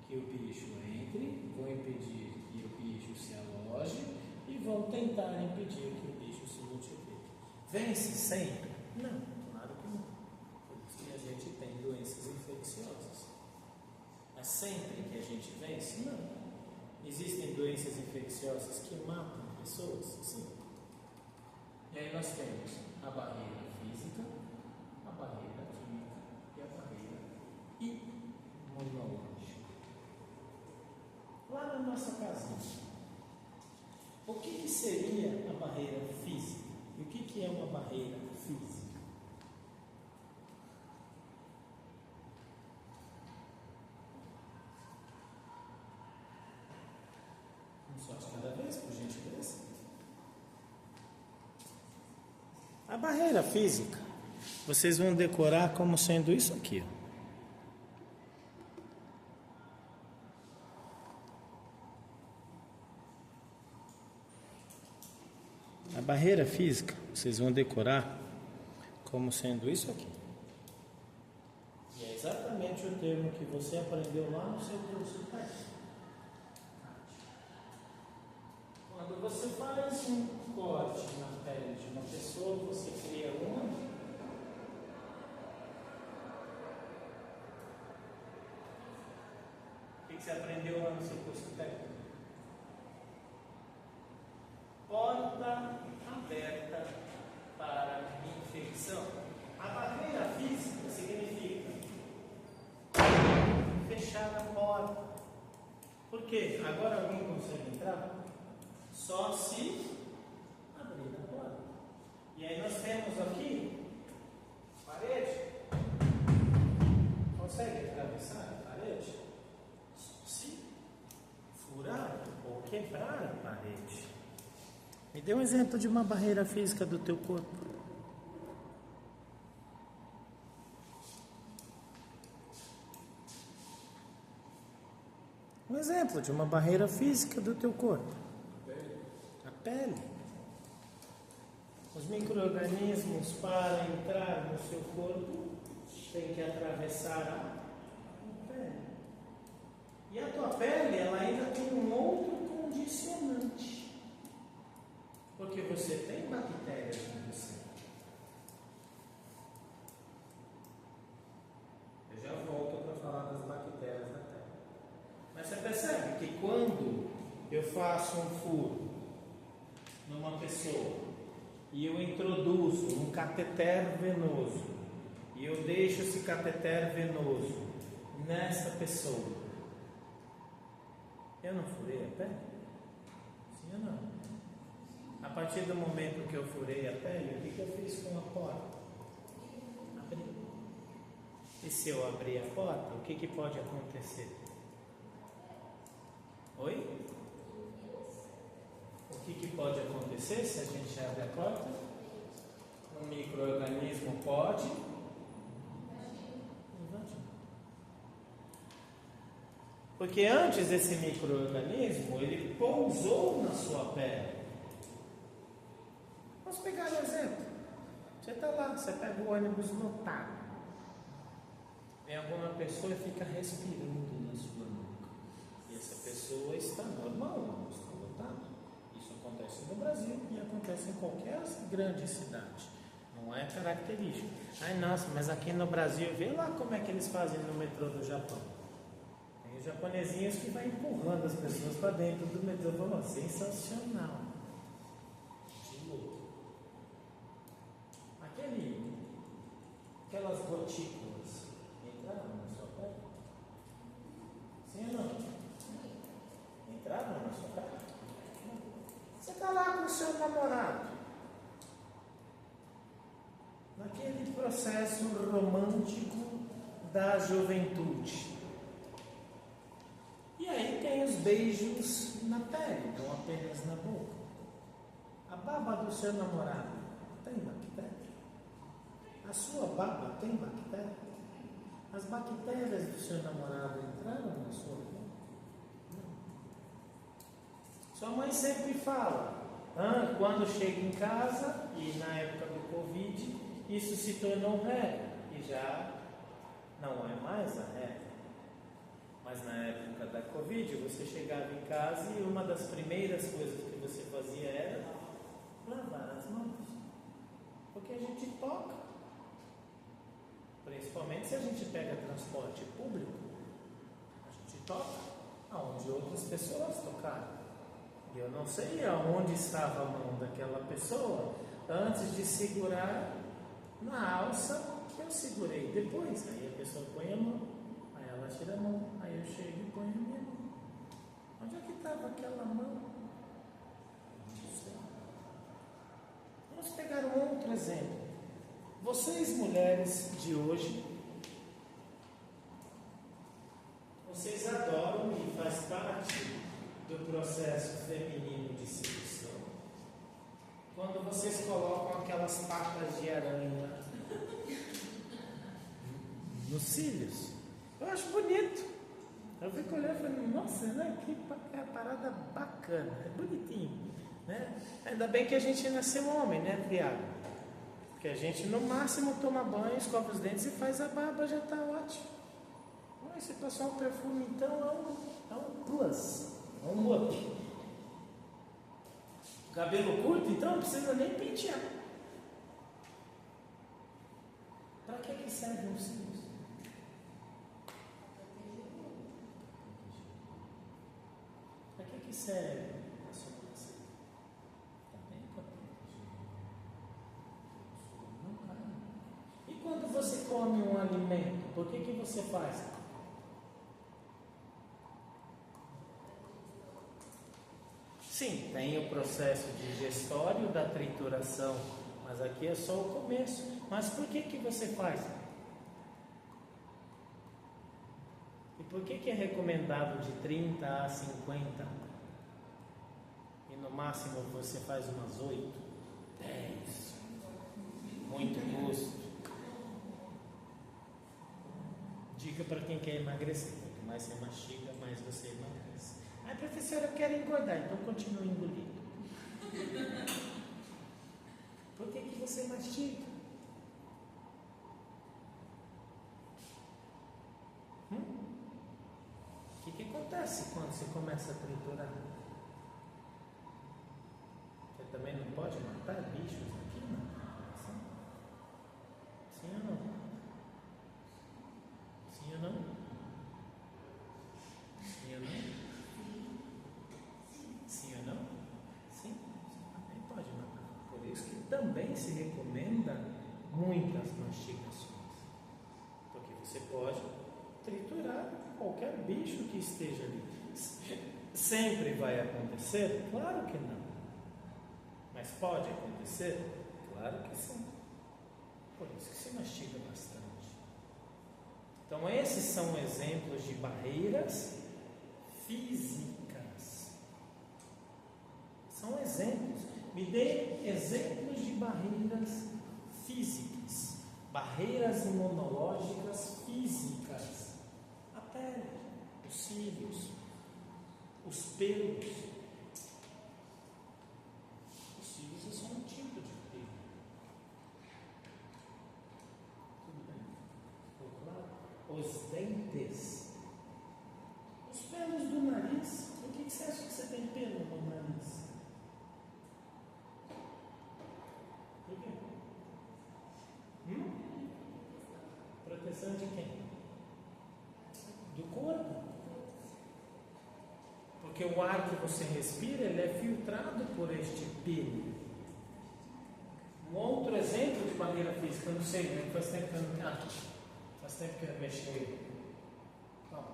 que o bicho entre, vão impedir que o bicho se aloje e vão tentar impedir que o bicho se multiplique. Vence sempre? Não, claro que não. Por isso que a gente tem doenças infecciosas. Mas sempre que a gente vence? Não. Existem doenças infecciosas que matam pessoas? Sim. E aí nós temos a barreira física, a barreira química e a barreira imunológica. Lá na nossa casinha, o que seria a barreira física? E o que é uma barreira física? Um só de cada vez, por gentileza. A barreira física, vocês vão decorar como sendo isso aqui, ó. A barreira física, vocês vão decorar como sendo isso aqui. E é exatamente o termo que você aprendeu lá no seu curso de prática. Quando você faz um corte na pele de uma pessoa, você cria uma. O que você aprendeu lá no seu curso técnico? Porta aberta para infecção. A barreira física significa fechar a porta. Por quê? Agora alguém consegue entrar? Só se abrir a porta. E aí nós temos aqui parede. Consegue atravessar a parede? Só se furar ou quebrar a parede. Me dê um exemplo de uma barreira física do teu corpo. Um exemplo de uma barreira física do teu corpo. A pele. Os micro-organismos, para entrar no seu corpo, têm que atravessar a pele. E a tua pele, ela ainda tem um outro condicionante. Porque você tem bactérias em você. Eu já volto para falar das bactérias da pele. Mas você percebe que quando eu faço um furo numa pessoa e eu introduzo um cateter venoso e eu deixo esse cateter venoso nessa pessoa, Eu não furei a pele? Sim ou não? A partir do momento que eu furei a pele, o que eu fiz com a porta? Abri. E se eu abrir a porta, o que pode acontecer? Oi? O que pode acontecer se a gente abre a porta? Um micro-organismo pode invadir. Porque antes desse micro-organismo, ele pousou na sua pele. Vamos pegar um exemplo. Você está lá, você pega o ônibus lotado. Vem alguma pessoa e fica respirando na sua nuca. E essa pessoa está normal, não está lotado. Isso acontece no Brasil e acontece em qualquer grande cidade. Não é característico. Ai, nossa, mas aqui no Brasil, vê lá como é que eles fazem no metrô do Japão. Tem os japonesinhos que vão empurrando as pessoas para dentro do metrô. Falou, sensacional. De louco. Aquelas gotículas entraram na sua pele? Sim ou não? Entraram na sua pele? Você está lá com o seu namorado, naquele processo romântico da juventude. E aí tem os beijos na pele, não apenas na boca. A baba do seu namorado tem bactéria? A sua baba tem bactéria? As bactérias do seu namorado entraram na sua boca? Não. Sua mãe sempre fala, quando chega em casa, e na época do Covid, isso se tornou regra, e já não é mais a regra. Mas na época da Covid, você chegava em casa e uma das primeiras coisas que você fazia era lavar as mãos. Porque a gente toca. Principalmente se a gente pega transporte público, a gente toca aonde outras pessoas tocaram. E eu não sei aonde estava a mão daquela pessoa antes de segurar na alça que eu segurei depois. Aí a pessoa põe a mão, aí ela tira a mão, aí eu chego e ponho a minha mão. Onde é que estava aquela mão? Não sei. Vamos pegar um outro exemplo. Vocês, mulheres de hoje, vocês adoram e faz parte do processo feminino de sedução. Quando vocês colocam aquelas patas de aranha nos cílios, eu acho bonito. Eu fico olhando e falando, nossa, né? Que parada bacana, é bonitinho, né? Ainda bem que a gente nasceu homem, né, criado? Porque a gente no máximo toma banho, escova os dentes e faz a barba, já está ótimo. Mas se passar o perfume, então é um plus, é um up. Cabelo curto, então não precisa nem pentear. Para que servem os cílios? Para que serve a sobrancelha? Também para proteger. Não cai. E quando você come um alimento, por que você faz? Sim, tem o processo digestório da trituração, mas aqui é só o começo. Mas por que você faz? E por que é recomendado de 30 a 50? E no máximo você faz umas 8, 10. Muito gosto. Dica para quem quer emagrecer: quanto mais você mastiga, mais você emagrece. Ai, professora, eu quero engordar, então continue engolindo. Por que você mastiga? O que acontece quando você começa a triturar? Você também não pode matar bichos aqui, não? Sim ou não? Sim ou não? Sim ou não? Sim ou não? Sim, você também pode matar. Por isso que também se recomenda muitas mastigações. Porque você pode triturar qualquer bicho que esteja ali. Sempre vai acontecer? Claro que não. Mas pode acontecer? Claro que sim. Por isso que se mastiga bastante. Então, esses são exemplos de barreiras físicas. São exemplos. Me dê exemplos de barreiras físicas. Barreiras imunológicas físicas. A pele, os cílios, os pelos. Os cílios são um tipo de pelo. Tudo bem? Ficou claro? Os dentes. Os pelos do nariz. Por que você acha que você tem pelo no nariz? Por quê? Proteção de quem? Do corpo. Porque o ar que você respira, ele é filtrado por este pelo. Um outro exemplo de barreira física, eu não sei, né? Faz tempo que eu não faz tempo que eu não mexo ele. Então,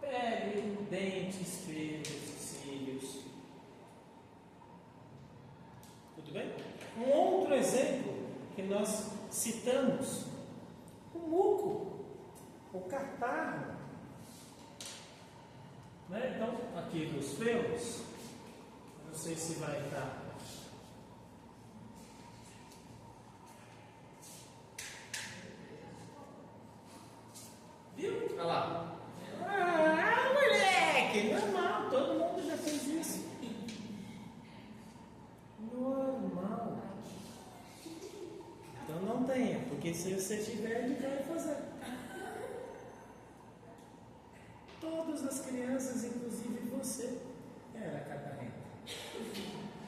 pele, dentes, pelos, cílios. Tudo bem? Um outro exemplo que nós citamos, o muco, o catarro. Né? Então, aqui dos pelos, não sei se vai estar. Viu? Olha lá. Ah, moleque! Normal, todo mundo já fez isso. Normal. Então não tenha, porque se você tiver, ele vai fazer. Todas as crianças, inclusive você, era catarrenta.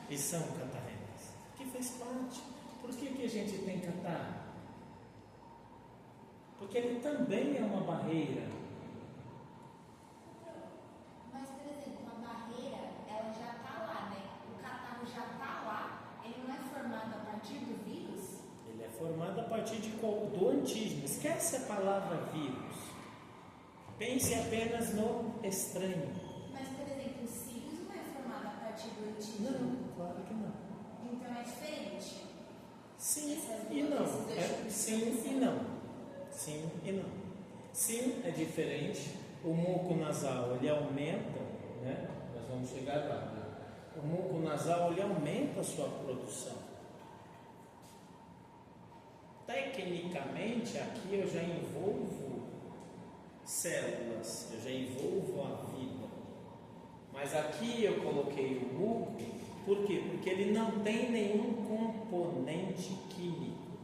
E são catarrentas. Que faz parte. Por que a gente tem catarro? Porque ele também é uma barreira. Mas, por exemplo, uma barreira, ela já está lá, né? O catarro já está lá, ele não é formado a partir do vírus? Ele é formado a partir do antígeno. Esquece a palavra vírus. Pense apenas no estranho. Mas, por exemplo, o cílios não é formado a partir do antígeno? Não, claro que não. Então é diferente. Sim e não. Sim e não. Sim e não. Sim, é diferente. O muco nasal, ele aumenta, né? Nós vamos chegar lá. O muco nasal, ele aumenta a sua produção. Tecnicamente, aqui eu já envolvo células, eu já envolvo a vida. Mas aqui eu coloquei o muco, por quê? Porque ele não tem nenhum componente químico.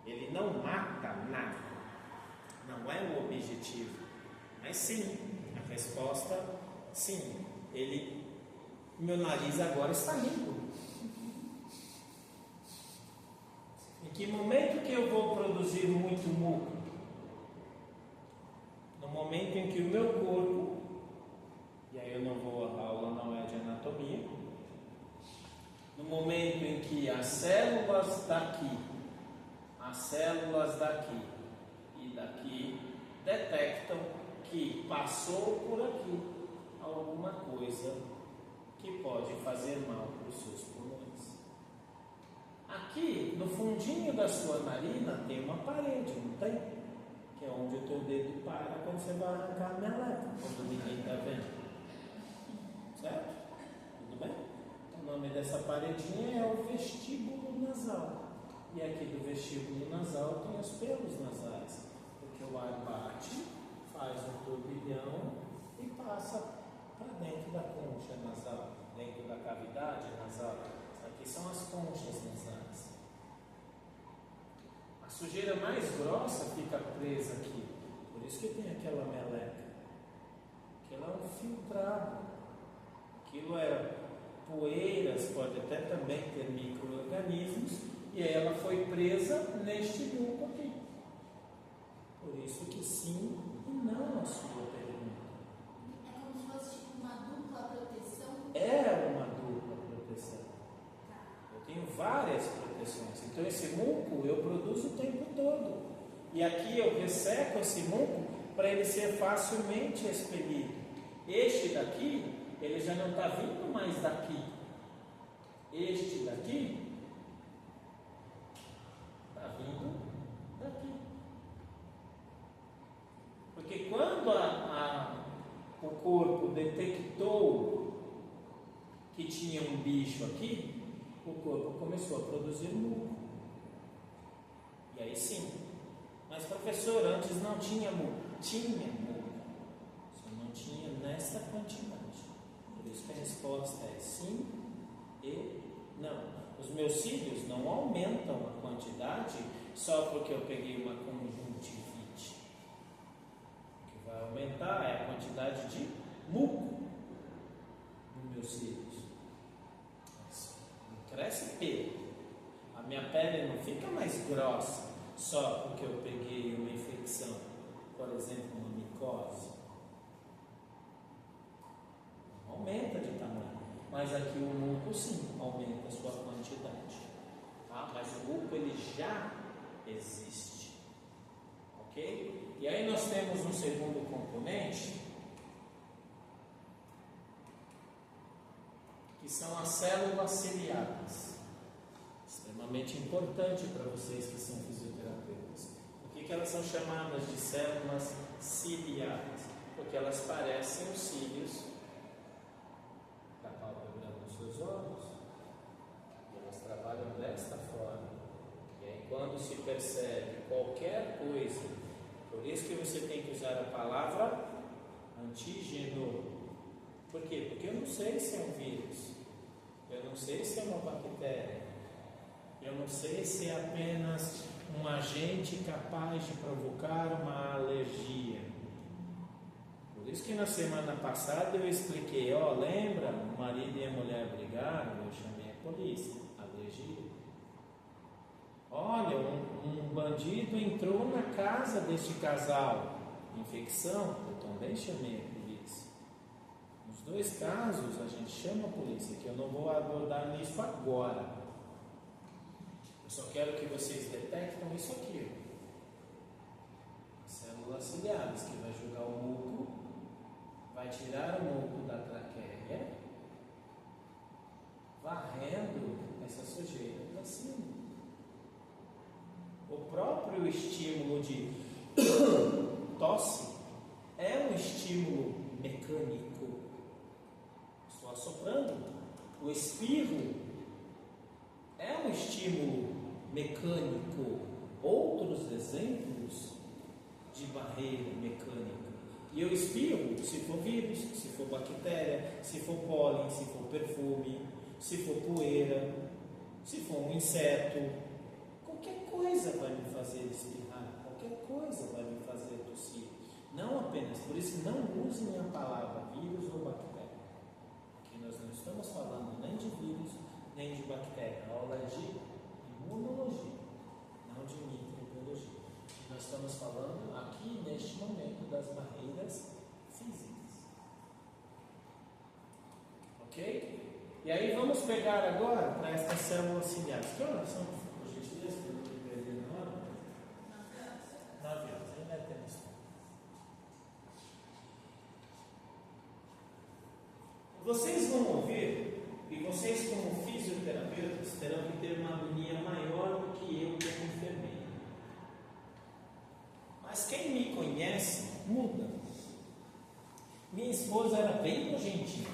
Ele não mata nada. Não é o objetivo. Mas sim, a resposta, sim. Meu nariz agora está limpo. Em que momento que eu vou produzir muito muco? No momento em que o meu corpo, e aí eu não vou, a aula não é de anatomia, no momento em que as células daqui e daqui detectam que passou por aqui alguma coisa que pode fazer mal para os seus pulmões. Aqui, no fundinho da sua narina, tem uma parede, não tem? Que é onde o teu dedo para quando você vai arrancar a meleca, quando ninguém está vendo. Certo? Tudo bem? O nome dessa paredinha é o vestíbulo nasal. E aqui do vestíbulo nasal tem os pelos nasais. Porque o ar bate, faz um turbilhão e passa para dentro da concha nasal, dentro da cavidade nasal. Aqui são as conchas nasais. A sujeira mais grossa fica presa aqui. Por isso que tem aquela meleca. Aquilo é um filtrado. Aquilo é poeiras, pode até também ter micro-organismos. E ela foi presa neste muco aqui. Por isso que sim e não a sua pergunta. É como se fosse tipo uma dupla proteção? É uma dupla proteção. Eu tenho várias proteções. Então esse muco eu produzo o tempo todo. E aqui eu resseco esse muco para ele ser facilmente expelido. Este daqui, ele já não está vindo mais daqui. Este daqui está vindo daqui. Porque quando o corpo detectou que tinha um bicho aqui, o corpo começou a produzir muco. E aí sim. Mas professor, antes não tinha muco. Tinha muco. Só não tinha nessa quantidade. Por isso que a resposta é sim e não. Os meus cílios não aumentam a quantidade só porque eu peguei uma conjuntivite. O que vai aumentar é a quantidade de muco nos meus cílios. Não cresce pelo. A minha pele não fica mais grossa só porque eu peguei uma infecção, por exemplo, uma micose. Não aumenta de tamanho. Mas aqui o muco sim aumenta a sua quantidade. Tá? Mas o muco ele já existe. Ok? E aí nós temos um segundo componente, que são as células ciliadas. Extremamente importante para vocês que são fisioterapeutas. Por que elas são chamadas de células ciliadas? Porque elas parecem os cílios da pálpebra dos seus olhos. E elas trabalham desta forma. E aí quando se percebe qualquer coisa, por isso que você tem que usar a palavra antígeno. Por quê? Porque eu não sei se é um vírus, eu não sei se é uma bactéria, eu não sei se é apenas um agente capaz de provocar uma alergia. Por isso que na semana passada eu expliquei, lembra? O marido e a mulher brigaram, eu chamei a polícia, alergia. Olha, um bandido entrou na casa deste casal, infecção, eu também chamei a polícia. Nos dois casos a gente chama a polícia, que eu não vou abordar nisso agora. Eu só quero que vocês detectam isso aqui. Células ciliares, que vai jogar o muco, vai tirar o muco da traqueia, varrendo essa sujeira para cima. O próprio estímulo de tosse é um estímulo mecânico. Estou assoprando. O espirro é um estímulo mecânico. Outros exemplos de barreira mecânica. E eu espirro se for vírus, se for bactéria, se for pólen, se for perfume, se for poeira, se for um inseto. Qualquer coisa vai me fazer espirrar, qualquer coisa vai me fazer tossir. Não apenas, por isso não usem a palavra vírus ou bactéria. Aqui nós não estamos falando nem de vírus, nem de bactéria. A aula é de imunologia, não de microbiologia. Nós estamos falando aqui neste momento das barreiras físicas. Ok? E aí vamos pegar agora para estas células ciliares. Que horas são? Por gentileza, para não me perder na hora? 9 horas, ainda temos tempo. Vocês vão ouvir, e vocês como fisioterapeutas terão que ter uma agonia maior do que eu como enfermeiro. Mas quem me conhece muda. Minha esposa era bem nojentinha.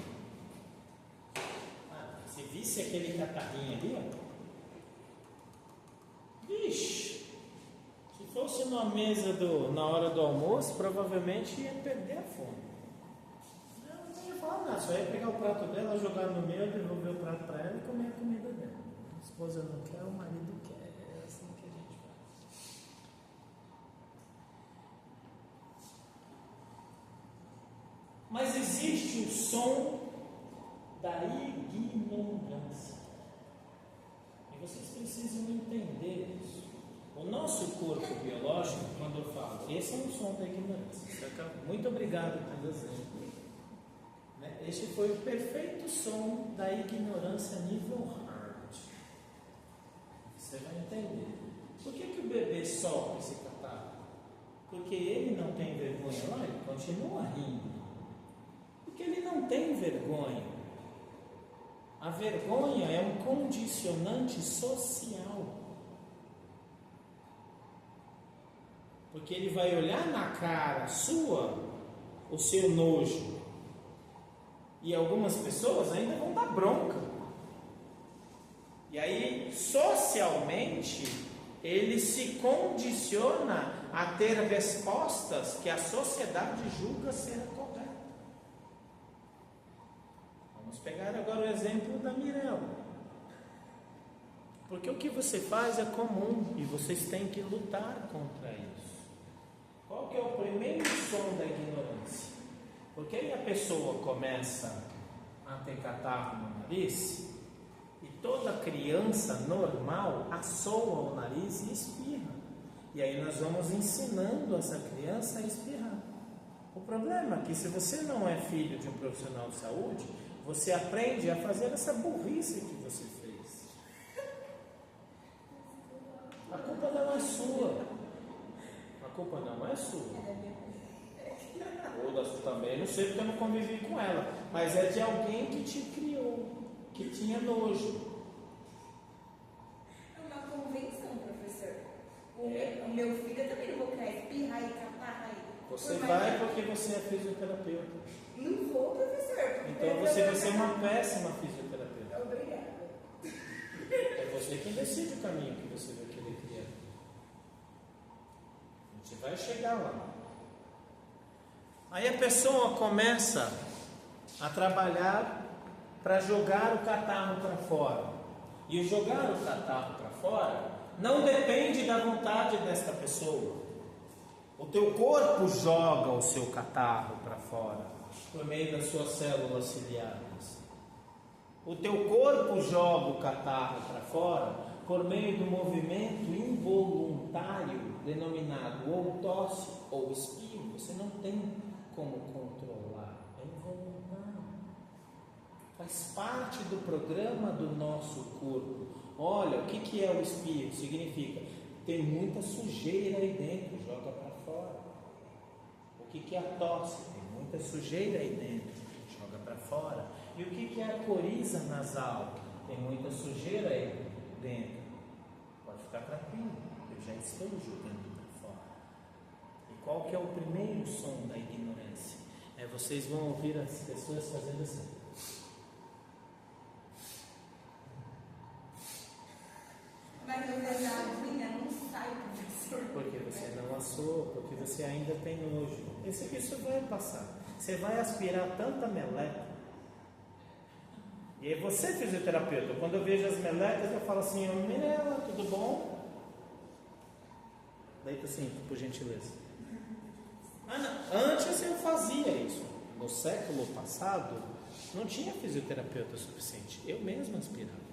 Se visse aquele catarrinho ali, vixe, se fosse numa mesa na hora do almoço, provavelmente ia perder a fome. Eu não ia falar nada, só ia pegar o prato dela, jogar no meu, devolver o prato para ela e comer a comida dela. A esposa não quer, o marido quer, é assim que a gente faz. Mas existe o som da ignorância. E vocês precisam entender isso. O nosso corpo biológico, quando eu falo, esse é um som da ignorância. Muito obrigado pelo exemplo. Este foi o perfeito som da ignorância nível hard. Você vai entender. Por que o bebê sopra esse catarro? Porque ele não tem vergonha lá, ele continua rindo. vergonha? A vergonha é um condicionante social. Porque ele vai olhar na cara sua o seu nojo. E algumas pessoas ainda vão dar bronca. E aí, socialmente, ele se condiciona a ter respostas que a sociedade julga ser corretas. Vamos pegar agora o exemplo da Mirella. Porque o que você faz é comum e vocês têm que lutar contra isso. Qual que é o primeiro som da ignorância? Porque aí a pessoa começa a ter catarro no nariz e toda criança normal assoa o nariz e espirra. E aí nós vamos ensinando essa criança a espirrar. O problema é que se você não é filho de um profissional de saúde, você aprende a fazer essa burrice que você fez. A culpa não é sua. A culpa não é sua. Ou da sua também, não sei porque eu não convivi com ela. Mas é de alguém que te criou, que tinha nojo. É uma convenção, professor. O meu filho eu também não vou querer espirrar e catar aí. Você vai porque você é fisioterapeuta. Não vou, professor. Então você vai ser uma péssima fisioterapeuta. Obrigada. É você quem decide o caminho que você vai querer criar. Você vai chegar lá. Aí a pessoa começa a trabalhar para jogar o catarro para fora. E o jogar o catarro para fora não depende da vontade desta pessoa. O teu corpo joga o seu catarro para fora por meio das suas células ciliares. O teu corpo joga o catarro para fora por meio do movimento involuntário denominado ou tosse ou espirro. Você não tem como controlar, é involuntário. Faz parte do programa do nosso corpo. Olha, o que é o espirro? Significa, tem muita sujeira aí dentro, joga para fora. O que é a tosse? Tem muita sujeira aí dentro, joga para fora. E o que é a coriza nasal? Tem muita sujeira aí dentro. Pode ficar tranquilo, eu já estou jogando para fora. E qual que é o primeiro som da ignorância? Vocês vão ouvir as pessoas fazendo assim. Mas eu vejo a aguinha não sai, professor. Porque você não assou, porque você ainda tem nojo. Isso vai passar. Você vai aspirar tanta meleca. E aí você, fisioterapeuta, quando eu vejo as melecas, eu falo assim, Mirella, tudo bom? Deita assim, por gentileza. Antes eu fazia isso. No século passado, não tinha fisioterapeuta suficiente. Eu mesmo aspirava.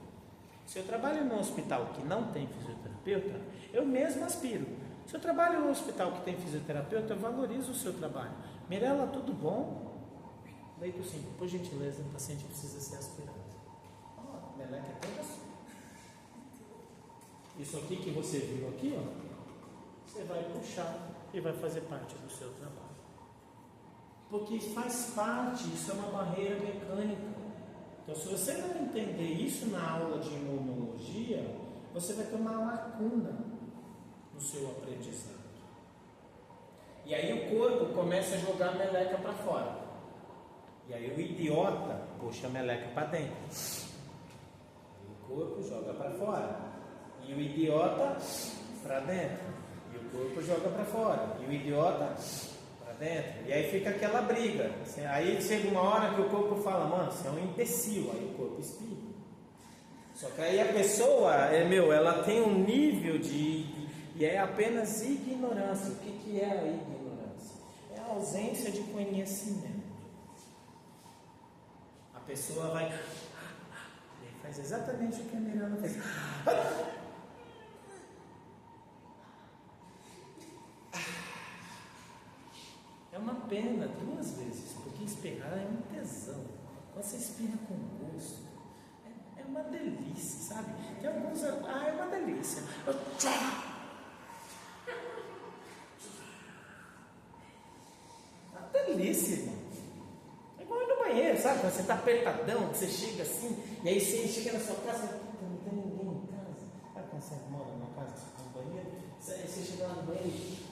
Se eu trabalho num hospital que não tem fisioterapeuta, eu mesmo aspiro. Se eu trabalho num hospital que tem fisioterapeuta, eu valorizo o seu trabalho. Mirella, tudo bom? Deito sim, por gentileza, o paciente precisa ser aspirado. A meleca é toda sua. Isso aqui que você viu aqui, você vai puxar e vai fazer parte do seu trabalho. Porque faz parte, isso é uma barreira mecânica. Então, se você não entender isso na aula de imunologia, você vai ter uma lacuna no seu aprendizado. E aí o corpo começa a jogar a meleca para fora. E aí o idiota puxa a meleca para dentro. E o corpo joga para fora. E o idiota para dentro. E o corpo joga para fora. E o idiota para dentro. E aí fica aquela briga. Aí chega uma hora que o corpo fala, mano, você é um imbecil. Aí o corpo espirra. Só que aí a pessoa, ela tem um nível e é apenas ignorância. O que é a ignorância? É a ausência de conhecimento. A pessoa vai e faz exatamente o que a Mirella fez. É uma pena 2 vezes, porque espirrar é um tesão. Você espirra com gosto. É uma delícia, sabe? Tem alguns. É uma delícia. Uma delícia, irmão. É igual ir no banheiro. banheiro, sabe? Quando você está apertadão, que você chega assim, e aí você chega na sua casa, puta, não tem ninguém em casa. Sabe quando você mora numa casa, você tem um banheiro, você chega lá no banheiro e...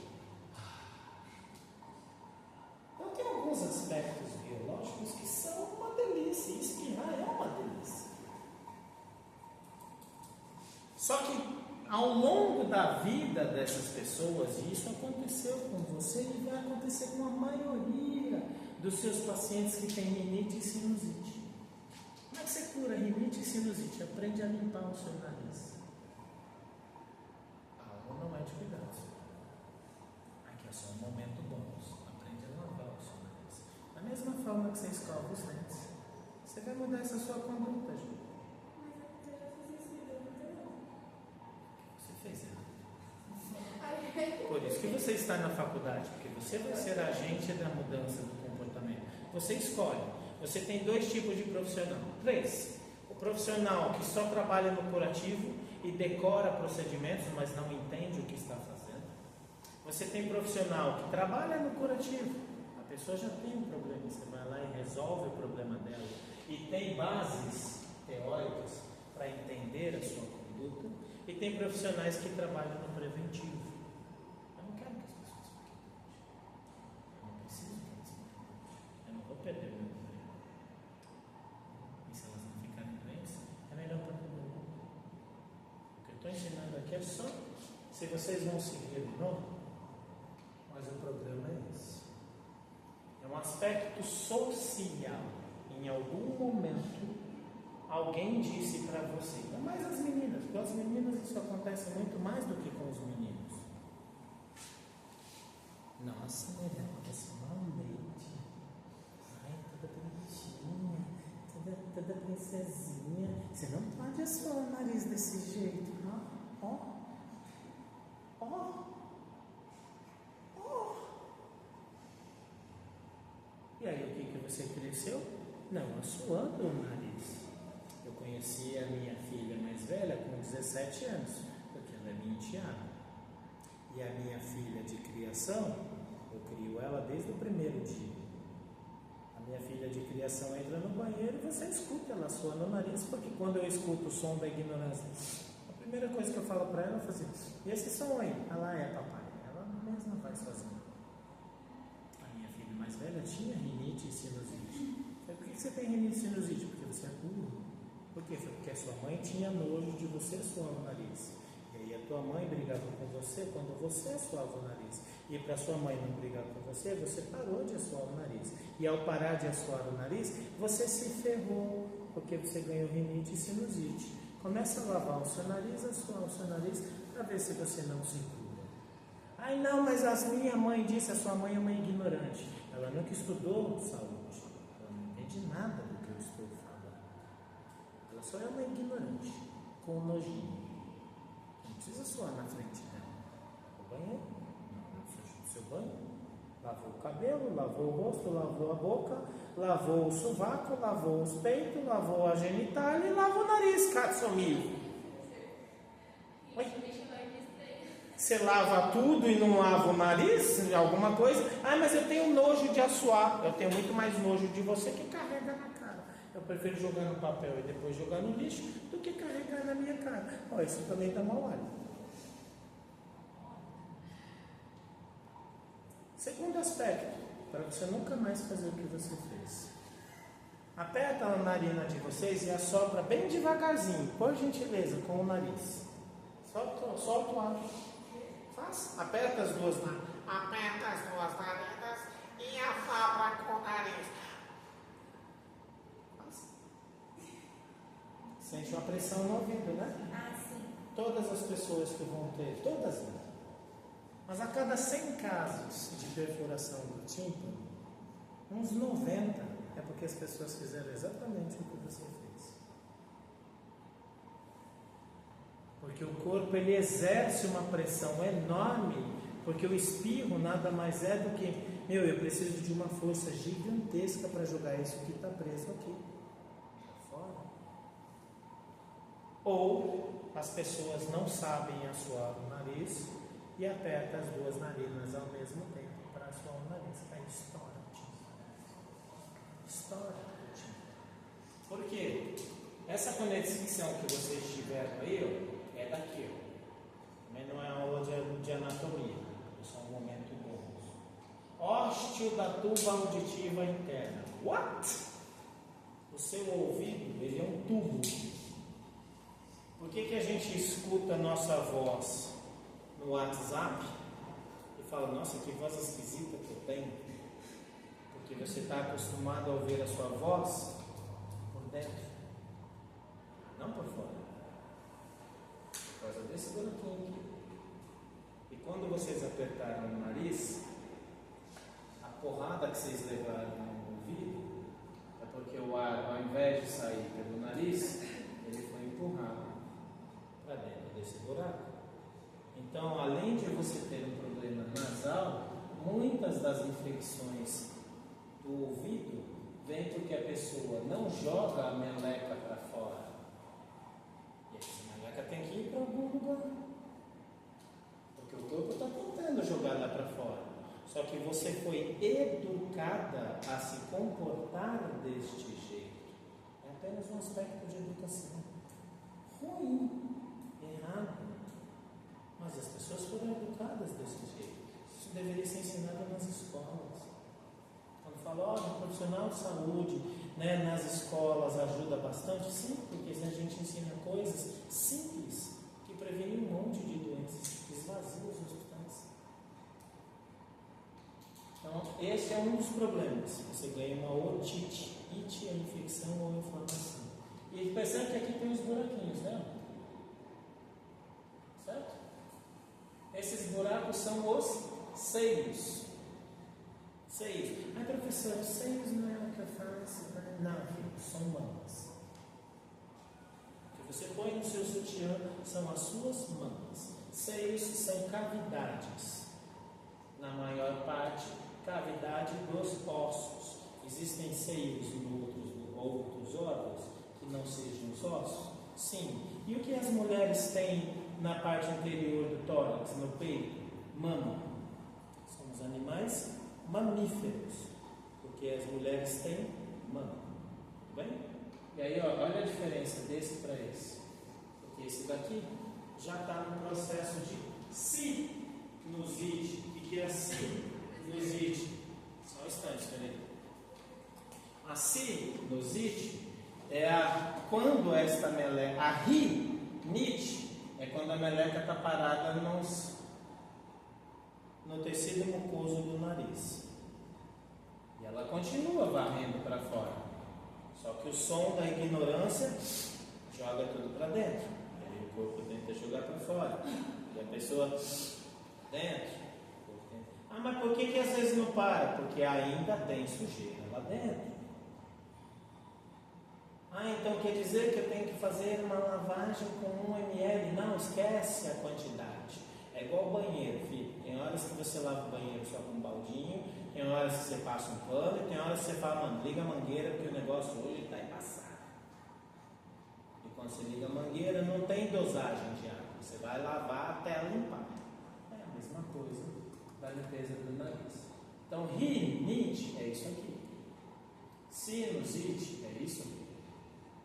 Então tem alguns aspectos biológicos que são uma delícia, e espirrar é uma delícia. Só que ao longo da vida dessas pessoas, e isso aconteceu com você e vai acontecer com a maioria dos seus pacientes que têm rinite e sinusite. Como é que você cura rinite e sinusite? Aprende a limpar o seu nariz. A aula não é de cuidados. Aqui é só um momento bônus. Aprende a lavar o seu nariz. Da mesma forma que você escova os dentes, você vai mudar essa sua conduta, gente. Fez errado. Por isso que você está na faculdade, porque você vai ser agente da mudança do comportamento. Você escolhe. Você tem 2 tipos de profissional. 3. O profissional que só trabalha no curativo e decora procedimentos, mas não entende o que está fazendo. Você tem profissional que trabalha no curativo. A pessoa já tem um problema, você vai lá e resolve o problema dela. E tem bases teóricas para entender a sua conduta. E tem profissionais que trabalham no preventivo. Eu não quero que as pessoas fiquem doentes. Eu não preciso que elas fiquem doentes. Eu não vou perder meu emprego. E se elas não ficarem doentes, é melhor para todo mundo. O que eu estou ensinando aqui é só se vocês vão seguir de novo. Mas o problema é esse. É um aspecto social. Em algum momento, alguém disse para você, ainda mais as meninas, porque as meninas isso acontece muito mais do que com os meninos. Nossa, mulher, você é um leite. Ai, toda bonitinha, toda princesinha. Você não pode assoar o nariz desse jeito. Ó, ó, ó, ó. E aí, o que você cresceu? Não, assoando o nariz. Eu conheci a minha filha mais velha com 17 anos, porque ela é minha enteada. E a minha filha de criação, eu crio ela desde o primeiro dia. A minha filha de criação entra no banheiro e você escuta ela suando o nariz, porque quando eu escuto o som da ignorância, a primeira coisa que eu falo para ela é fazer, e esse som aí? Ela é papai. Ela mesma faz sozinha. A minha filha mais velha tinha rinite e sinusite. Por que você tem rinite e sinusite? Porque você é burro. Por quê? Porque a sua mãe tinha nojo de você suar o nariz. E aí a tua mãe brigava com você quando você suava o nariz. E para sua mãe não brigar com você, você parou de assoar o nariz. E ao parar de assoar o nariz, você se ferrou, porque você ganhou rinite e sinusite. Começa a lavar o seu nariz, assoar o seu nariz, para ver se você não se cura. Ai não, mas a minha mãe disse, a sua mãe é uma ignorante. Ela nunca estudou saúde. Ela não entende nada do que eu estou falando. Ela só é uma ignorante, com nojinho. Não precisa suar na frente dela. O banheiro, no seu banho, lavou o cabelo, lavou o rosto, lavou a boca, lavou o sovaco, lavou os peitos, lavou a genitália e lavou o nariz, Katsumi. Você lava tudo e não lava o nariz? Alguma coisa? Ah, mas eu tenho nojo de assoar. Eu tenho muito mais nojo de você que carrega na cara. Eu prefiro jogar no papel e depois jogar no lixo do que carregar na minha cara. Ó, isso também dá mau hálito. Segundo aspecto, para você nunca mais fazer o que você fez. Aperta a narina de vocês e assopra bem devagarzinho, por gentileza, com o nariz. Solta o ar. Faz. Aperta as duas narinas. Aperta as duas narinas e assopra com o nariz. Faz. Sente uma pressão no ouvido, né? Ah, sim. Todas as pessoas que vão ter, todas elas. Mas a cada 100 casos de perfuração do tímpano, uns 90 é porque as pessoas fizeram exatamente o que você fez. Porque o corpo ele exerce uma pressão enorme, porque o espirro nada mais é do que, eu preciso de uma força gigantesca para jogar isso que está preso aqui fora. Ou as pessoas não sabem assoar o nariz e aperta as duas narinas ao mesmo tempo para assoar o nariz. Aí estoura. Estoura. essa conexão que vocês tiveram aí, ó, é daqui, ó. Também não é aula de anatomia, é só um momento bônus. Ósteo da tuba auditiva interna. What? O seu ouvido, ele é um tubo. Por que a gente escuta a nossa voz no WhatsApp e fala, nossa, que voz esquisita que eu tenho? Porque você está acostumado a ouvir a sua voz por dentro, não por fora. Por causa desse buraquinho aqui. E quando vocês apertaram o nariz, a porrada que vocês levaram no ouvido é porque o ar, ao invés de sair pelo nariz, ele foi empurrado para dentro desse buraco. Então, além de você ter um problema nasal, muitas das infecções do ouvido vem porque a pessoa não joga a meleca para fora. E essa meleca tem que ir para algum lugar. Porque o corpo está tentando jogar lá para fora. Só que você foi educada a se comportar deste jeito. É apenas um aspecto de educação. Ruim, errado. Mas as pessoas foram educadas desse jeito. Isso deveria ser ensinado nas escolas. Quando fala, olha, um profissional de saúde, né, nas escolas ajuda bastante, sim, porque a gente ensina coisas simples que previnem um monte de doenças, esvaziam os hospitais. Então, esse é um dos problemas. Você ganha uma otite. Ite é infecção ou inflamação. E percebe que aqui tem os buraquinhos, né? Certo? Esses buracos são os seios. Seios. Ah, professor, os seios não é o que eu faço? Não, filho, são mamas. O que você põe no seu sutiã são as suas mamas. Seios são cavidades. Na maior parte, cavidade dos ossos. Existem seios em outros órgãos que não sejam os ossos? Sim. E o que as mulheres têm na parte inferior do tórax, no peito? Mama. Somos animais mamíferos, porque as mulheres têm mama. Tudo bem? E aí, ó, olha a diferença desse para esse. Porque esse daqui já está no processo de sinusite. O que é sinusite? Só um instante, peraí. A sinusite é quando esta meleca, a rinite é quando a meleca está parada no tecido mucoso do nariz. E ela continua varrendo para fora. Só que o som da ignorância joga tudo para dentro. E aí o corpo tenta jogar para fora. E a pessoa dentro. Ah, mas por que às vezes não para? Porque ainda tem sujeira lá dentro. Ah, então quer dizer que eu tenho que fazer uma lavagem com 1 ml? Não, esquece a quantidade. É igual banheiro, filho. Tem horas que você lava o banheiro só com um baldinho, tem horas que você passa um pano, e tem horas que você fala, mano, liga a mangueira porque o negócio hoje está embaçado. E quando você liga a mangueira, não tem dosagem de água. Você vai lavar até limpar. É a mesma coisa da limpeza do nariz. Então, rinite é isso aqui. Sinusite é isso aqui.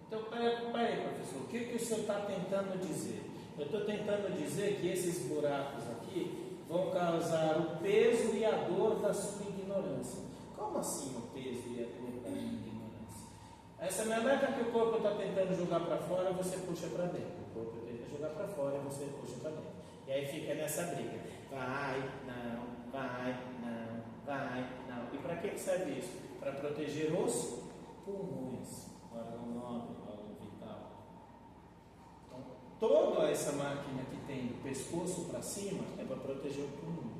Então, peraí, professor, o que o senhor está tentando dizer? Eu estou tentando dizer que esses buracos aqui vão causar o peso e a dor da sua ignorância. Como assim o peso e a dor da minha ignorância? Essa meleca que o corpo está tentando jogar para fora, você puxa para dentro. O corpo tenta jogar para fora e você puxa para dentro. E aí fica nessa briga. Vai, não, vai, não, vai, não. E para que serve isso? Para proteger os pulmões. Órgão nobre, órgão vital. Então, toda essa máquina que tem do pescoço para cima é para proteger o pulmão.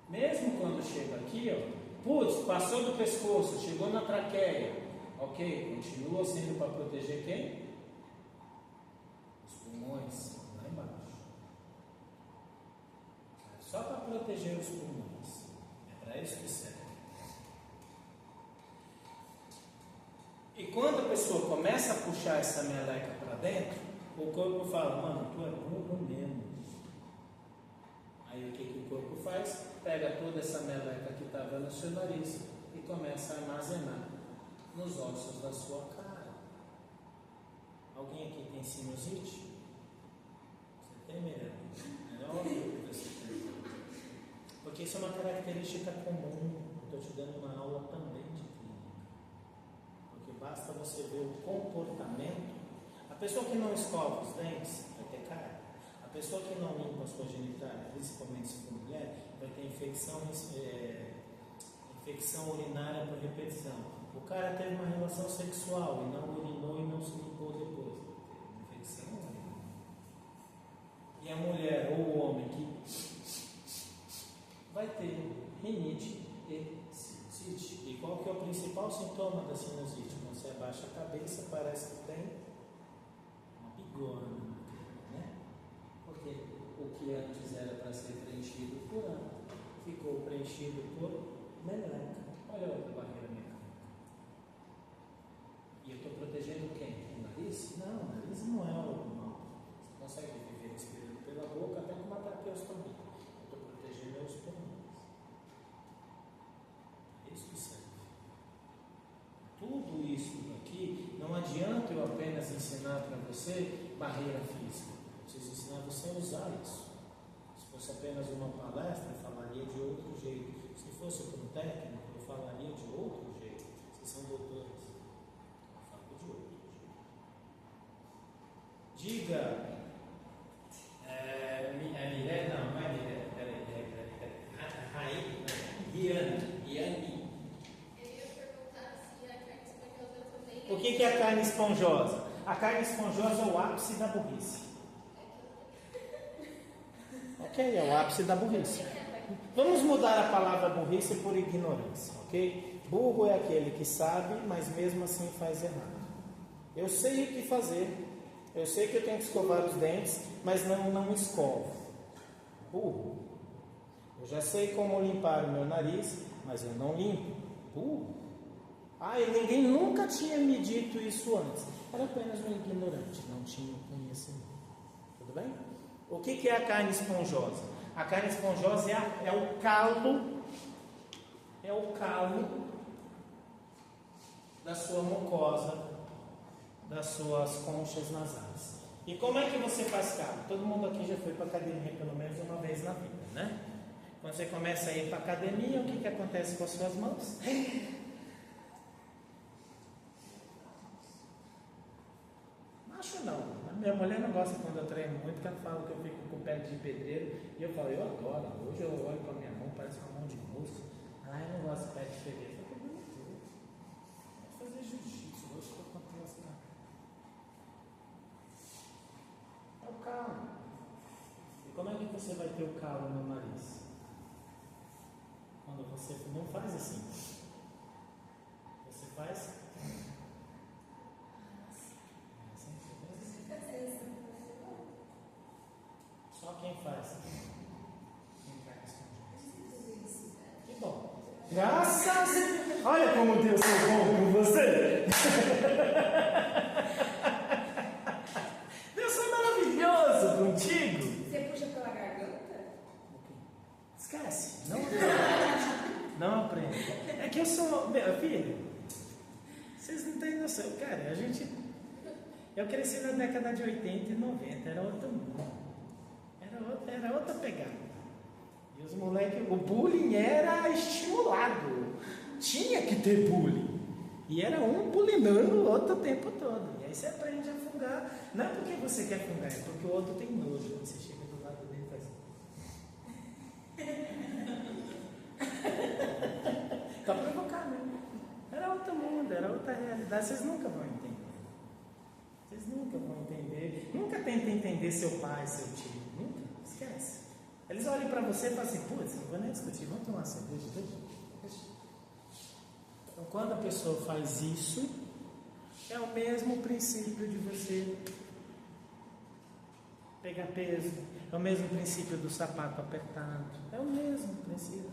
Mesmo quando chega aqui, ó, putz, passou do pescoço, chegou na traqueia, ok, continua sendo para proteger quem? Os pulmões, lá embaixo. É só para proteger os pulmões. É para isso que serve. E quando a pessoa começa a puxar essa meleca para dentro, o corpo fala, mano, tu é burro mesmo. Aí o que o corpo faz? Pega toda essa meleca que estava no seu nariz e começa a armazenar nos ossos da sua cara. Alguém aqui tem sinusite? Você tem, Miriam? É óbvio que você tem. Porque isso é uma característica comum. Estou te dando uma aula também de clínica. Porque basta você ver o comportamento. A pessoa que não escova os dentes vai ter cárie. A pessoa que não limpa a sua genitália, principalmente se for mulher, vai ter infecção urinária por repetição. O cara teve uma relação sexual e não urinou e não se limpou depois. Vai ter infecção urinária. E a mulher ou o homem que vai ter rinite e sinusite. E qual que é o principal sintoma da sinusite? Quando você abaixa a cabeça, parece que tem uma bigorna, né? Porque o que antes era para ser preenchido por ano, Ficou preenchido por meleca. olha a outra barreira mecânica. E eu estou protegendo quem? O nariz? Não, o nariz não é o mal. Você consegue viver respirando pela boca até com uma traqueostomia. Eu estou protegendo os pulmões. É isso que serve. Tudo isso aqui, não adianta eu apenas ensinar para você barreira física. Eu preciso ensinar você a usar isso. Se fosse apenas uma palestra, eu falaria de outro jeito. Se fosse para um técnico, eu falaria de outro jeito. Vocês são doutores. Eu falo de outro jeito. Diga. Miré, não é Miré. Peraí. Riane. Eu ia perguntar se a carne esponjosa também. O que é a carne esponjosa? A carne esponjosa é o ápice da burrice. Ok, é o ápice da burrice. Vamos mudar a palavra burrice por ignorância, ok? Burro é aquele que sabe, mas mesmo assim faz errado. Eu sei o que fazer, eu sei que eu tenho que escovar os dentes, mas não escovo. Burro. Eu já sei como limpar o meu nariz, mas eu não limpo. Burro. Ah, e ninguém nunca tinha me dito isso antes. Era apenas um ignorante, não tinha conhecimento. Tudo bem? O que é a carne esponjosa? A carne esponjosa é o calo da sua mucosa, das suas conchas nasais. E como é que você faz calo? Todo mundo aqui já foi para academia pelo menos uma vez na vida, né? Quando você começa a ir para academia, o que acontece com as suas mãos? Acho não. A minha mulher não gosta quando eu treino muito, porque ela fala que eu fico com o pé de pedreiro. E eu falo, eu adoro. Hoje eu olho para a minha mão, parece uma mão de moço. Ah, eu não gosto de pé de pedreiro. Eu falei, bonito. Vou fazer jiu-jitsu, hoje que eu contei essa. É o calo. E como é que você vai ter o calo no nariz? Quando você não faz assim. Você faz. Só quem faz. Quem faz escondido. Que bom. Graças. Olha como Deus é bom com você. Deus foi maravilhoso contigo. Você puxa pela garganta? Esquece. Não aprende. Não aprende. É que eu sou. Meu filho, vocês não têm noção. Cara, eu cresci na década de 80 e 90. Era outro mundo. Era outra pegada. E os moleques, o bullying era estimulado. Tinha que ter bullying. E era um bulinando o outro o tempo todo. E aí você aprende a fungar. Não é porque você quer fungar, é porque o outro tem nojo. Você chega do lado dele e faz assim. Tá provocando, né? Era outro mundo, era outra realidade. Vocês nunca vão entender. Vocês nunca vão entender. Nunca tentem entender seu pai, seu tio. Nunca. Esquece. Eles olham para você e falam assim, putz, não vou nem discutir, vamos tomar cerveja. Então quando a pessoa faz isso, é o mesmo princípio de você pegar peso, é o mesmo princípio do sapato apertado, é o mesmo princípio.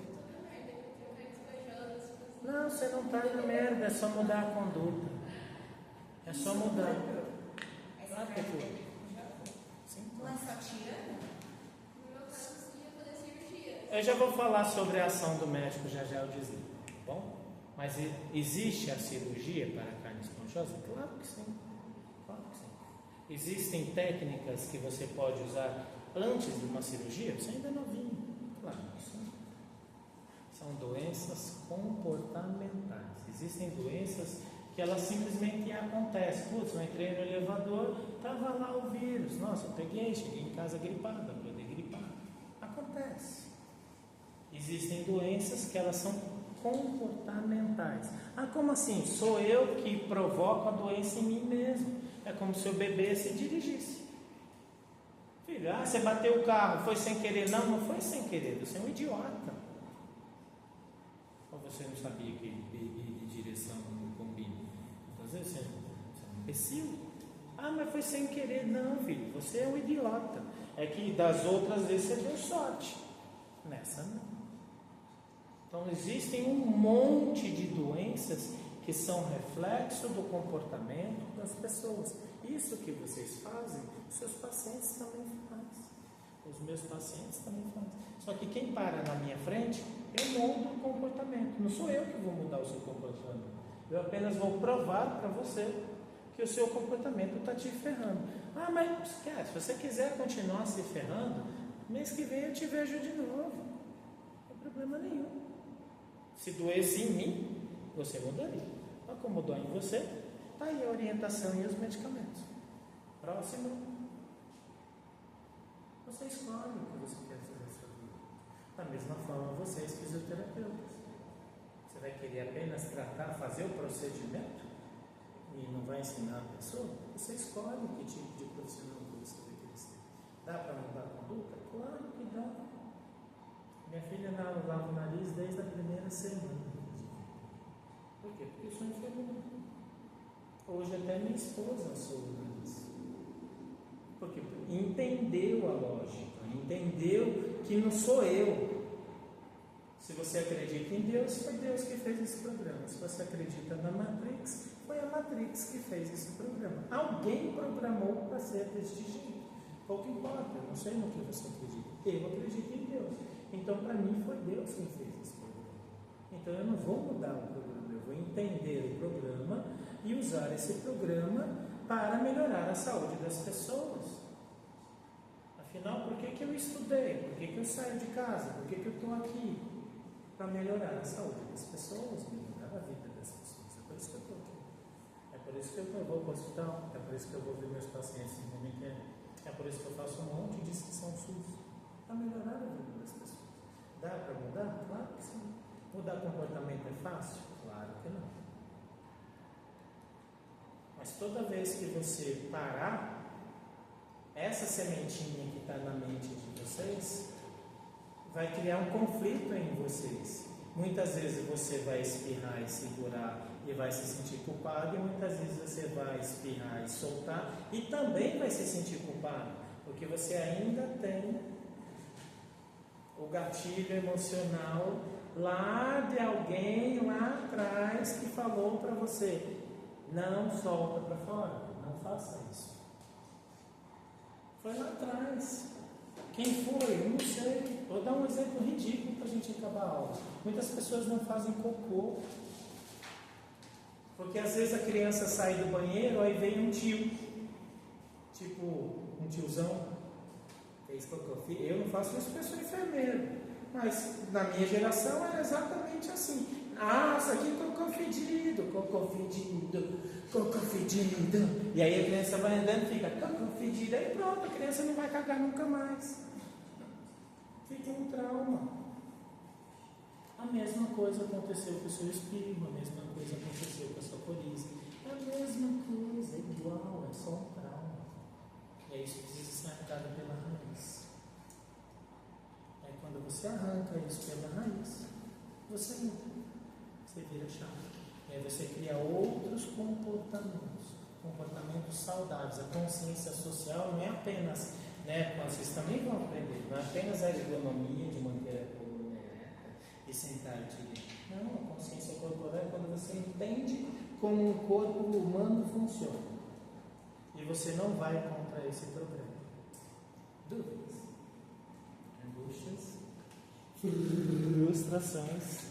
Não, você não está na merda, é só mudar a conduta. É só mudar. Essa carne não é só tirando? No meu caso, sim, eu fazer cirurgia. Eu já vou falar sobre a ação do médico, já eu desligo, tá bom? Mas existe a cirurgia para a carne esponjosa? Claro que sim. Claro que sim. Existem técnicas que você pode usar antes de uma cirurgia? Você ainda é novinho. Claro, são doenças comportamentais. Existem doenças que elas simplesmente acontecem. Putz, eu entrei no elevador, estava lá o vírus. Nossa, eu peguei, cheguei em casa gripado, acordei gripado. Acontece. Existem doenças que elas são comportamentais. Ah, como assim? Sou eu que provoco a doença em mim mesmo. É como se eu bebesse e dirigisse. Filho, você bateu o carro, foi sem querer? Não, não foi sem querer, você é um idiota. Ou você não sabia que de direção não combina? Às vezes você é um imbecil. Ah, mas foi sem querer. Não, filho, você é um idiota. É que das outras vezes você deu sorte. Nessa não. Então existem um monte de doenças que são reflexo do comportamento das pessoas. Isso que vocês fazem, seus pacientes também fazem. Os meus pacientes também fazem. Só que quem para na minha frente, eu mudo o comportamento. Não sou eu que vou mudar o seu comportamento. Eu apenas vou provar para você que o seu comportamento está te ferrando. Ah, mas esquece, se você quiser continuar se ferrando, mês que vem eu te vejo de novo. Não tem problema nenhum. Se doesse em mim, você mudaria. Mas como dói em você, está aí a orientação e os medicamentos. Próximo. Você escolhe o que você quer fazer na sua vida. Da mesma forma, vocês, fisioterapeutas. Você vai querer apenas tratar, fazer o procedimento e não vai ensinar a pessoa? Você escolhe que tipo de profissional que você vai querer ser. Dá para mudar a conduta? Claro que dá. Minha filha lava o nariz desde a primeira semana. Por quê? Porque eu sou enfermeiro. Hoje até minha esposa soube disso. Porque entendeu a lógica, entendeu que não sou eu. Se você acredita em Deus, foi Deus que fez esse programa. Se você acredita na Matrix, foi a Matrix que fez esse programa. Alguém programou para ser desse jeito. Pouco importa, eu não sei no que você acredita. Eu acredito em Deus. Então, para mim, foi Deus quem fez esse programa. Então, eu não vou mudar o programa, eu vou entender o programa e usar esse programa para melhorar a saúde das pessoas. Afinal, por que eu estudei? Por que eu saio de casa? Por que eu estou aqui? Para melhorar a saúde das pessoas, melhorar a vida das pessoas. É por isso que eu estou aqui. É por isso que eu vou para o hospital. É por isso que eu vou ver meus pacientes em como é por isso que eu faço um monte de inscrição SUS. Para melhorar a vida das pessoas. Dá para mudar? Claro que sim. Mudar comportamento é fácil? Claro que não. Mas toda vez que você parar, essa sementinha que está na mente de vocês vai criar um conflito em vocês. Muitas vezes você vai espirrar e segurar e vai se sentir culpado, e muitas vezes você vai espirrar e soltar e também vai se sentir culpado, porque você ainda tem o gatilho emocional lá de alguém lá atrás que falou para você: não solta para fora, não faça isso. Foi lá atrás. Quem foi? Eu não sei. Vou dar um exemplo ridículo para a gente acabar a aula. Muitas pessoas não fazem cocô, porque às vezes a criança sai do banheiro, aí vem um tio, tipo um tiozão, fez cocô. Eu não faço isso porque eu sou enfermeiro, mas na minha geração era exatamente assim. Ah, isso aqui é cocô fedido, cocô fedido, cocô fedido. E aí a criança vai andando e fica cocô fedido, aí pronto, a criança não vai cagar nunca mais. Fica um trauma. A mesma coisa aconteceu com o seu espirro, a mesma coisa aconteceu com a sua coriza. É a mesma coisa, é igual, é só um trauma. E aí isso precisa ser arrancado pela raiz. Aí quando você arranca isso pela raiz, você muda. Você vira chave. E aí você cria outros comportamentos saudáveis. A consciência social não é apenas, vocês também vão aprender, não é apenas a ergonomia de manter a coluna ereta e sentar direito. Não, a consciência corporal é quando você entende como o corpo humano funciona. E você não vai contra esse programa. Dúvidas? Angústias? Frustrações?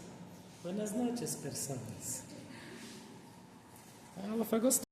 Buenas noches, pessoas. A aula foi gostosa.